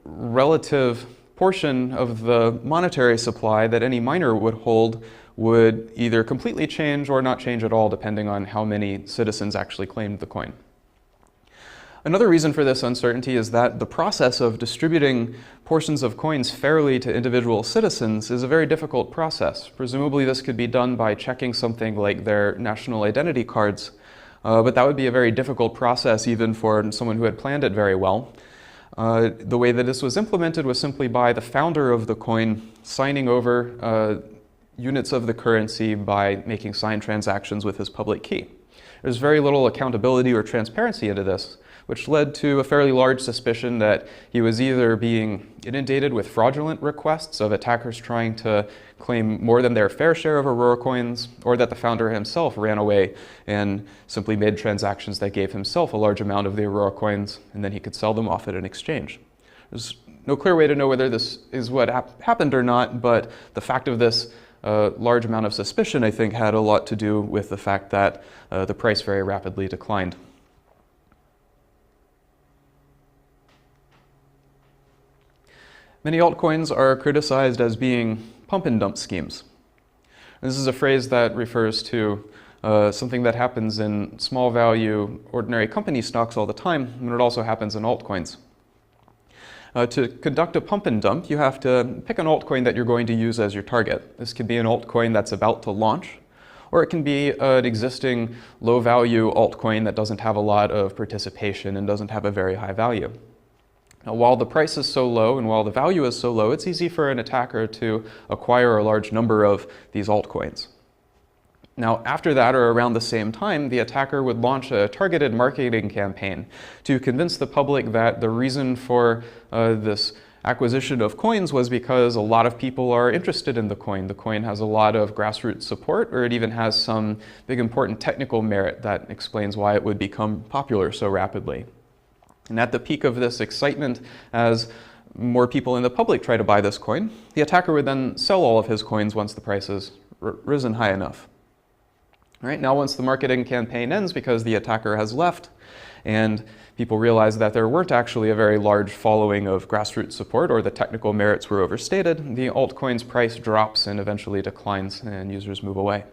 relative portion of the monetary supply that any miner would hold would either completely change or not change at all, depending on how many citizens actually claimed the coin. Another reason for this uncertainty is that the process of distributing portions of coins fairly to individual citizens is a very difficult process. Presumably this could be done by checking something like their national identity cards, but that would be a very difficult process even for someone who had planned it very well. The way that this was implemented was simply by the founder of the coin signing over units of the currency by making signed transactions with his public key. There's very little accountability or transparency into this, which led to a fairly large suspicion that he was either being inundated with fraudulent requests of attackers trying to claim more than their fair share of Aurora coins, or that the founder himself ran away and simply made transactions that gave himself a large amount of the Aurora coins, and then he could sell them off at an exchange. There's no clear way to know whether this is what happened or not, but the fact of this large amount of suspicion, I think, had a lot to do with the fact that the price very rapidly declined. Many altcoins are criticized as being pump and dump schemes. This is a phrase that refers to something that happens in small value ordinary company stocks all the time, and it also happens in altcoins. To conduct a pump and dump, you have to pick an altcoin that you're going to use as your target. This could be an altcoin that's about to launch, or it can be an existing low value altcoin that doesn't have a lot of participation and doesn't have a very high value. Now, while the price is so low and while the value is so low, it's easy for an attacker to acquire a large number of these altcoins. Now, after that, or around the same time, the attacker would launch a targeted marketing campaign to convince the public that the reason for this acquisition of coins was because a lot of people are interested in the coin. The coin has a lot of grassroots support, or it even has some big important technical merit that explains why it would become popular so rapidly. And at the peak of this excitement, as more people in the public try to buy this coin, the attacker would then sell all of his coins once the price has risen high enough. All right, now once the marketing campaign ends because the attacker has left and people realize that there weren't actually a very large following of grassroots support or the technical merits were overstated, the altcoin's price drops and eventually declines and users move away.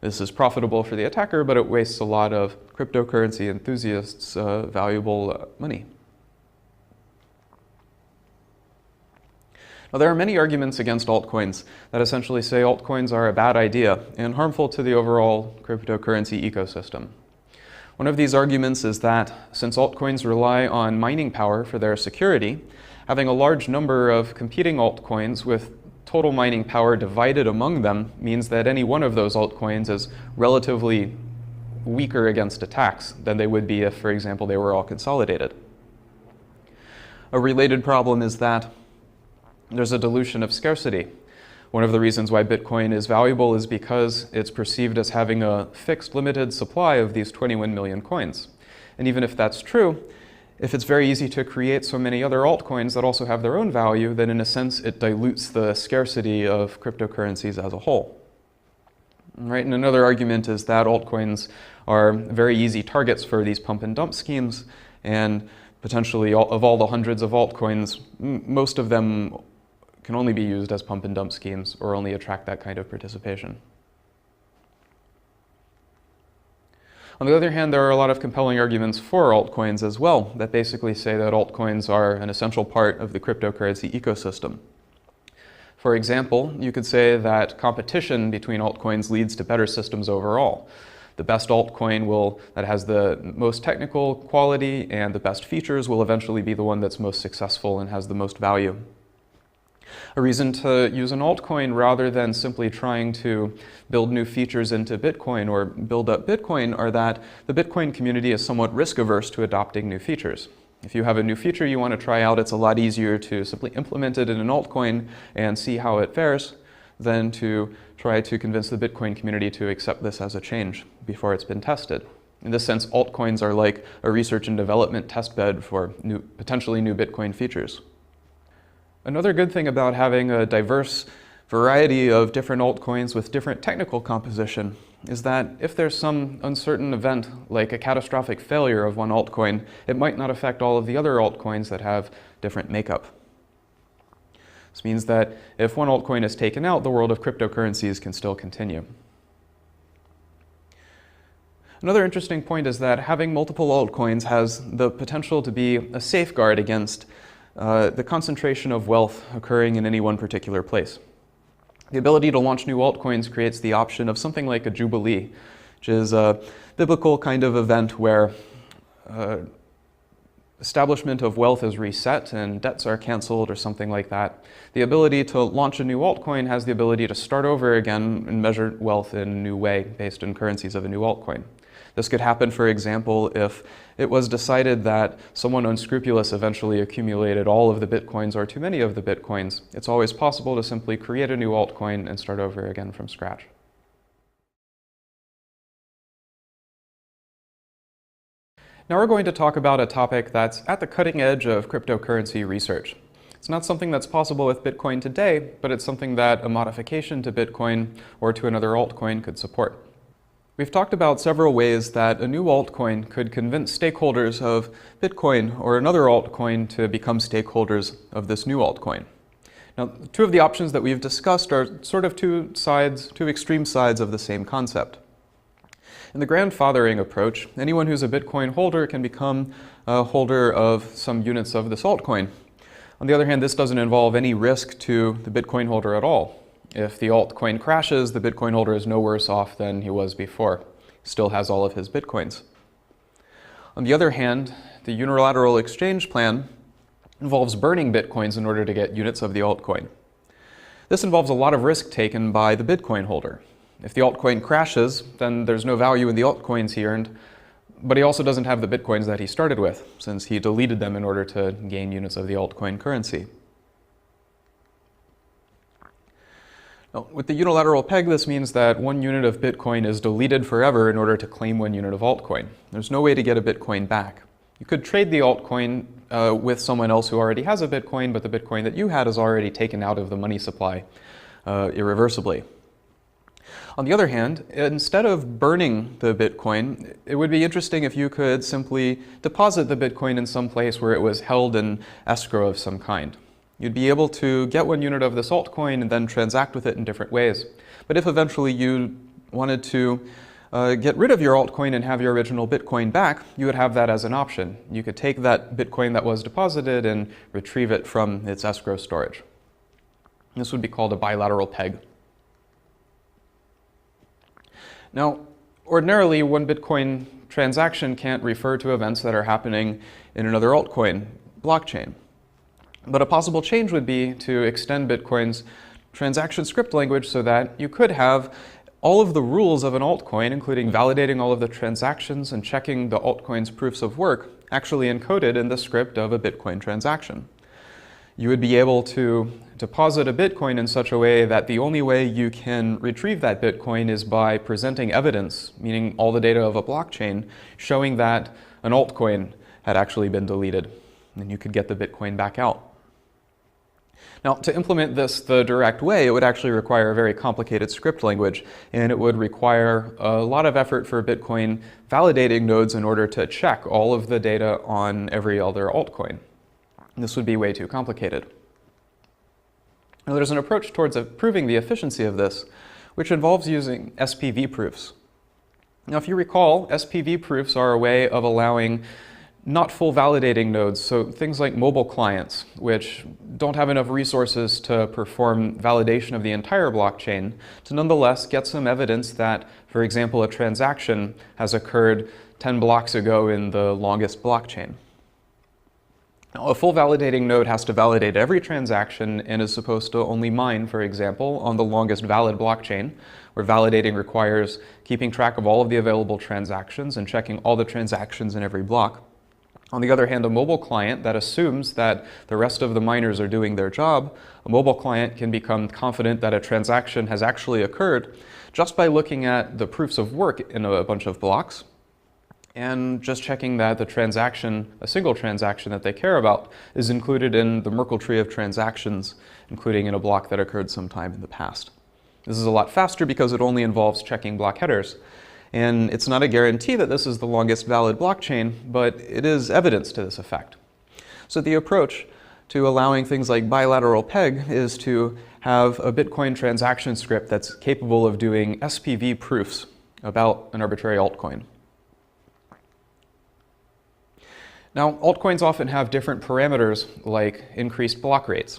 This is profitable for the attacker, but it wastes a lot of cryptocurrency enthusiasts' valuable money. Now, there are many arguments against altcoins that essentially say altcoins are a bad idea and harmful to the overall cryptocurrency ecosystem. One of these arguments is that since altcoins rely on mining power for their security, having a large number of competing altcoins with total mining power divided among them means that any one of those altcoins is relatively weaker against attacks than they would be if, for example, they were all consolidated. A related problem is that there's a dilution of scarcity. One of the reasons why Bitcoin is valuable is because it's perceived as having a fixed, limited supply of these 21 million coins. And even if that's true, if it's very easy to create so many other altcoins that also have their own value, then in a sense it dilutes the scarcity of cryptocurrencies as a whole. Right? And another argument is that altcoins are very easy targets for these pump and dump schemes, and potentially of all the hundreds of altcoins, most of them can only be used as pump and dump schemes or only attract that kind of participation. On the other hand, there are a lot of compelling arguments for altcoins as well that basically say that altcoins are an essential part of the cryptocurrency ecosystem. For example, you could say that competition between altcoins leads to better systems overall. The best altcoin that has the most technical quality and the best features will eventually be the one that's most successful and has the most value. A reason to use an altcoin rather than simply trying to build new features into Bitcoin or build up Bitcoin are that the Bitcoin community is somewhat risk averse to adopting new features. If you have a new feature you want to try out, it's a lot easier to simply implement it in an altcoin and see how it fares than to try to convince the Bitcoin community to accept this as a change before it's been tested. In this sense, altcoins are like a research and development testbed for potentially new Bitcoin features. Another good thing about having a diverse variety of different altcoins with different technical composition is that if there's some uncertain event, like a catastrophic failure of one altcoin, it might not affect all of the other altcoins that have different makeup. This means that if one altcoin is taken out, the world of cryptocurrencies can still continue. Another interesting point is that having multiple altcoins has the potential to be a safeguard against the concentration of wealth occurring in any one particular place. The ability to launch new altcoins creates the option of something like a jubilee, which is a biblical kind of event where establishment of wealth is reset and debts are canceled or something like that. The ability to launch a new altcoin has the ability to start over again and measure wealth in a new way based on currencies of a new altcoin. This could happen, for example, if it was decided that someone unscrupulous eventually accumulated all of the bitcoins or too many of the bitcoins. It's always possible to simply create a new altcoin and start over again from scratch. Now we're going to talk about a topic that's at the cutting edge of cryptocurrency research. It's not something that's possible with Bitcoin today, but it's something that a modification to Bitcoin or to another altcoin could support. We've talked about several ways that a new altcoin could convince stakeholders of Bitcoin or another altcoin to become stakeholders of this new altcoin. Now, two of the options that we've discussed are sort of two extreme sides of the same concept. In the grandfathering approach, anyone who's a Bitcoin holder can become a holder of some units of this altcoin. On the other hand, this doesn't involve any risk to the Bitcoin holder at all. If the altcoin crashes, the Bitcoin holder is no worse off than he was before. He still has all of his Bitcoins. On the other hand, the unilateral exchange plan involves burning Bitcoins in order to get units of the altcoin. This involves a lot of risk taken by the Bitcoin holder. If the altcoin crashes, then there's no value in the altcoins he earned, but he also doesn't have the Bitcoins that he started with, since he deleted them in order to gain units of the altcoin currency. With the unilateral peg, this means that 1 unit of Bitcoin is deleted forever in order to claim 1 unit of altcoin. There's no way to get a Bitcoin back. You could trade the altcoin with someone else who already has a Bitcoin, but the Bitcoin that you had is already taken out of the money supply irreversibly. On the other hand, instead of burning the Bitcoin, it would be interesting if you could simply deposit the Bitcoin in some place where it was held in escrow of some kind. You'd be able to get 1 unit of this altcoin and then transact with it in different ways. But if eventually you wanted to get rid of your altcoin and have your original Bitcoin back, you would have that as an option. You could take that Bitcoin that was deposited and retrieve it from its escrow storage. This would be called a bilateral peg. Now, ordinarily, 1 Bitcoin transaction can't refer to events that are happening in another altcoin blockchain. But a possible change would be to extend Bitcoin's transaction script language so that you could have all of the rules of an altcoin, including validating all of the transactions and checking the altcoin's proofs of work, actually encoded in the script of a Bitcoin transaction. You would be able to deposit a Bitcoin in such a way that the only way you can retrieve that Bitcoin is by presenting evidence, meaning all the data of a blockchain, showing that an altcoin had actually been deleted, and you could get the Bitcoin back out. Now, to implement this the direct way, it would actually require a very complicated script language, and it would require a lot of effort for Bitcoin validating nodes in order to check all of the data on every other altcoin. This would be way too complicated. Now, there's an approach towards improving the efficiency of this, which involves using SPV proofs. Now, if you recall, SPV proofs are a way of allowing not full validating nodes, so things like mobile clients, which don't have enough resources to perform validation of the entire blockchain, to nonetheless get some evidence that, for example, a transaction has occurred 10 blocks ago in the longest blockchain. Now, a full validating node has to validate every transaction and is supposed to only mine, for example, on the longest valid blockchain, where validating requires keeping track of all of the available transactions and checking all the transactions in every block. On the other hand, a mobile client that assumes that the rest of the miners are doing their job, a mobile client can become confident that a transaction has actually occurred just by looking at the proofs of work in a bunch of blocks and just checking that the transaction, a single transaction that they care about, is included in the Merkle tree of transactions, including in a block that occurred sometime in the past. This is a lot faster because it only involves checking block headers. And it's not a guarantee that this is the longest valid blockchain, but it is evidence to this effect. So the approach to allowing things like bilateral peg is to have a Bitcoin transaction script that's capable of doing SPV proofs about an arbitrary altcoin. Now, altcoins often have different parameters like increased block rates.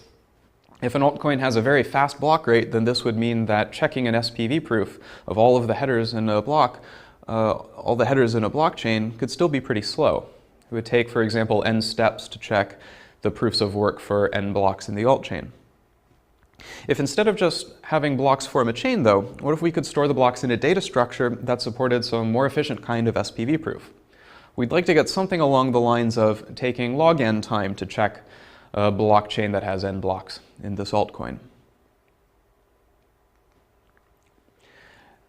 If an altcoin has a very fast block rate, then this would mean that checking an SPV proof of all of the headers in a block, all the headers in a blockchain could still be pretty slow. It would take, for example, n steps to check the proofs of work for n blocks in the altchain. If instead of just having blocks form a chain, though, what if we could store the blocks in a data structure that supported some more efficient kind of SPV proof? We'd like to get something along the lines of taking log n time to check a blockchain that has n blocks in this altcoin.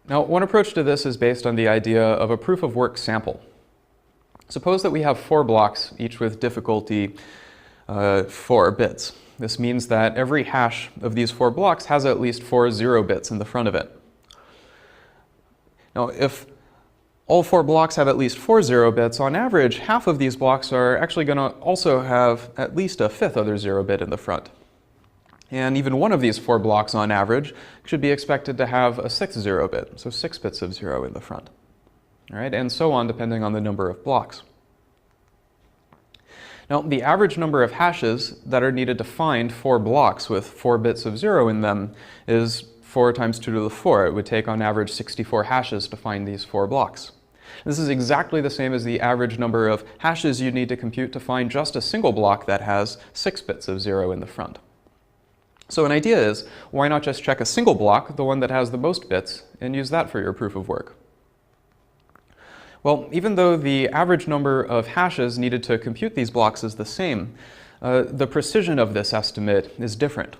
Now, one approach to this is based on the idea of a proof of work sample. Suppose that we have 4 blocks, each with difficulty 4 bits. This means that every hash of these 4 blocks has at least 4 0 bits in the front of it. Now, if all 4 blocks have at least 4 0 bits, on average, half of these blocks are actually going to also have at least a 5th other 0 bit in the front. And even one of these 4 blocks, on average, should be expected to have a 6th 0 bit, so 6 bits of 0 in the front. All right, and so on, depending on the number of blocks. Now, the average number of hashes that are needed to find 4 blocks with 4 bits of 0 in them is 4 times 2 to the 4. It would take, on average, 64 hashes to find these 4 blocks. This is exactly the same as the average number of hashes you'd need to compute to find just a single block that has 6 bits of 0 in the front. So an idea is, why not just check a single block, the one that has the most bits, and use that for your proof of work? Well, even though the average number of hashes needed to compute these blocks is the same, the precision of this estimate is different.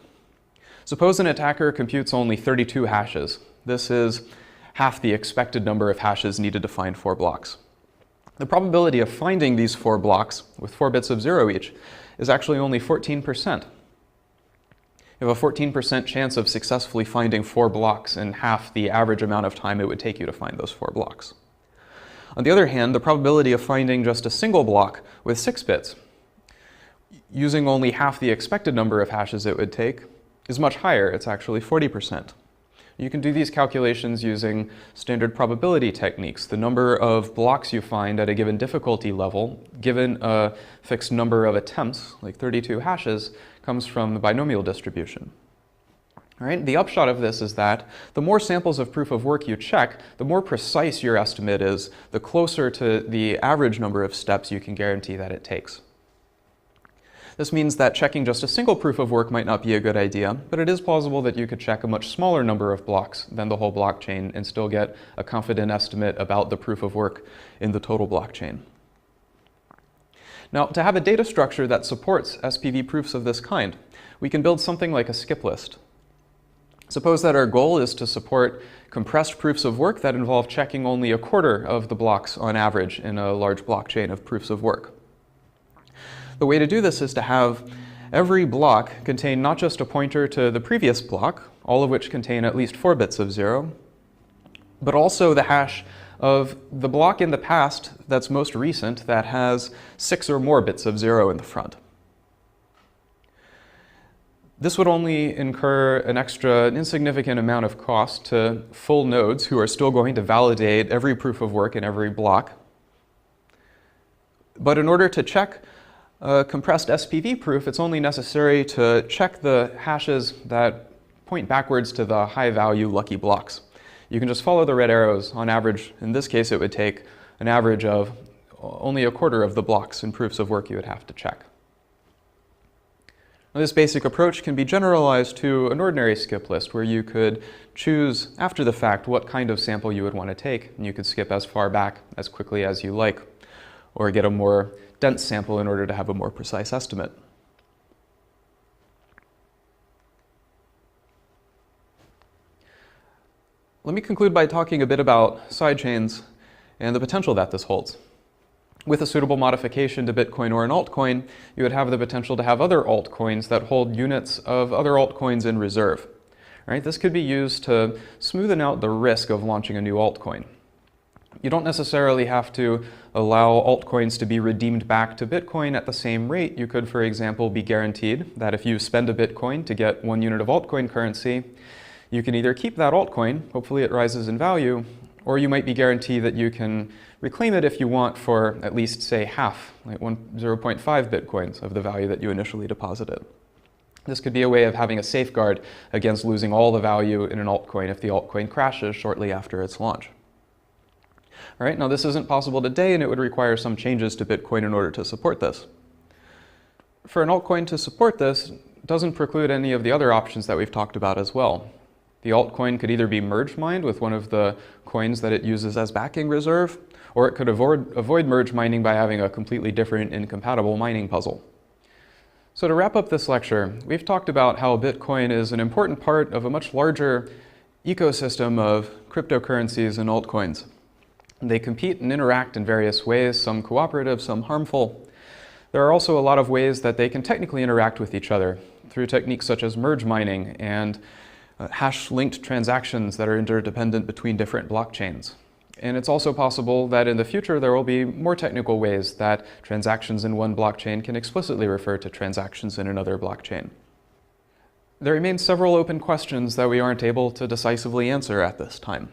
Suppose an attacker computes only 32 hashes. This is half the expected number of hashes needed to find 4 blocks. The probability of finding these 4 blocks with 4 bits of 0 each is actually only 14%. You have a 14% chance of successfully finding 4 blocks in half the average amount of time it would take you to find those 4 blocks. On the other hand, the probability of finding just a single block with 6 bits, using only half the expected number of hashes it would take, is much higher. It's actually 40%. You can do these calculations using standard probability techniques. The number of blocks you find at a given difficulty level, given a fixed number of attempts, like 32 hashes, comes from the binomial distribution. All right? The upshot of this is that the more samples of proof of work you check, the more precise your estimate is, the closer to the average number of steps you can guarantee that it takes. This means that checking just a single proof of work might not be a good idea, but it is plausible that you could check a much smaller number of blocks than the whole blockchain and still get a confident estimate about the proof of work in the total blockchain. Now, to have a data structure that supports SPV proofs of this kind, we can build something like a skip list. Suppose that our goal is to support compressed proofs of work that involve checking only a quarter of the blocks on average in a large blockchain of proofs of work. The way to do this is to have every block contain not just a pointer to the previous block, all of which contain at least 4 bits of 0, but also the hash of the block in the past that's most recent that has 6 or more bits of 0 in the front. This would only incur an insignificant amount of cost to full nodes who are still going to validate every proof of work in every block. But in order to check a compressed SPV proof, it's only necessary to check the hashes that point backwards to the high-value lucky blocks. You can just follow the red arrows. On average, in this case, it would take an average of only a quarter of the blocks in proofs of work you would have to check. Now, this basic approach can be generalized to an ordinary skip list, where you could choose after the fact what kind of sample you would want to take, and you could skip as far back as quickly as you like, or get a more dense sample in order to have a more precise estimate. Let me conclude by talking a bit about sidechains and the potential that this holds. With a suitable modification to Bitcoin or an altcoin, you would have the potential to have other altcoins that hold units of other altcoins in reserve. Right? This could be used to smoothen out the risk of launching a new altcoin. You don't necessarily have to allow altcoins to be redeemed back to Bitcoin at the same rate. You could, for example, be guaranteed that if you spend a Bitcoin to get 1 unit of altcoin currency, you can either keep that altcoin, hopefully it rises in value, or you might be guaranteed that you can reclaim it if you want for at least, say, half, like 0.5 Bitcoins of the value that you initially deposited. This could be a way of having a safeguard against losing all the value in an altcoin if the altcoin crashes shortly after its launch. All right, now this isn't possible today, and it would require some changes to Bitcoin in order to support this. For an altcoin to support this doesn't preclude any of the other options that we've talked about as well. The altcoin could either be merge mined with one of the coins that it uses as backing reserve, or it could avoid merge mining by having a completely different incompatible mining puzzle. So to wrap up this lecture, we've talked about how Bitcoin is an important part of a much larger ecosystem of cryptocurrencies and altcoins. They compete and interact in various ways, some cooperative, some harmful. There are also a lot of ways that they can technically interact with each other through techniques such as merge mining and hash-linked transactions that are interdependent between different blockchains. And it's also possible that in the future there will be more technical ways that transactions in one blockchain can explicitly refer to transactions in another blockchain. There remain several open questions that we aren't able to decisively answer at this time.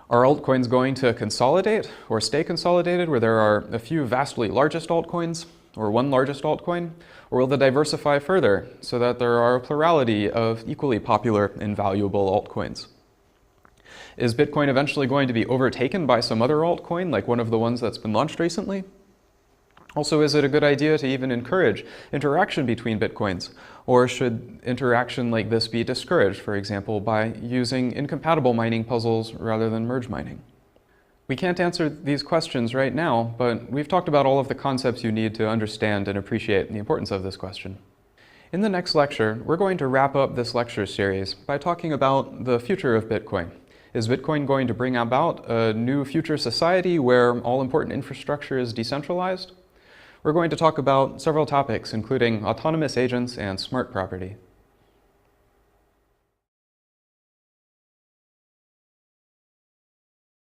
Are altcoins going to consolidate or stay consolidated where there are a few vastly largest altcoins or one largest altcoin? Or will they diversify further so that there are a plurality of equally popular and valuable altcoins? Is Bitcoin eventually going to be overtaken by some other altcoin, like one of the ones that's been launched recently? Also, is it a good idea to even encourage interaction between Bitcoins? Or should interaction like this be discouraged, for example, by using incompatible mining puzzles rather than merge mining? We can't answer these questions right now, but we've talked about all of the concepts you need to understand and appreciate the importance of this question. In the next lecture, we're going to wrap up this lecture series by talking about the future of Bitcoin. Is Bitcoin going to bring about a new future society where all important infrastructure is decentralized? We're going to talk about several topics, including autonomous agents and smart property.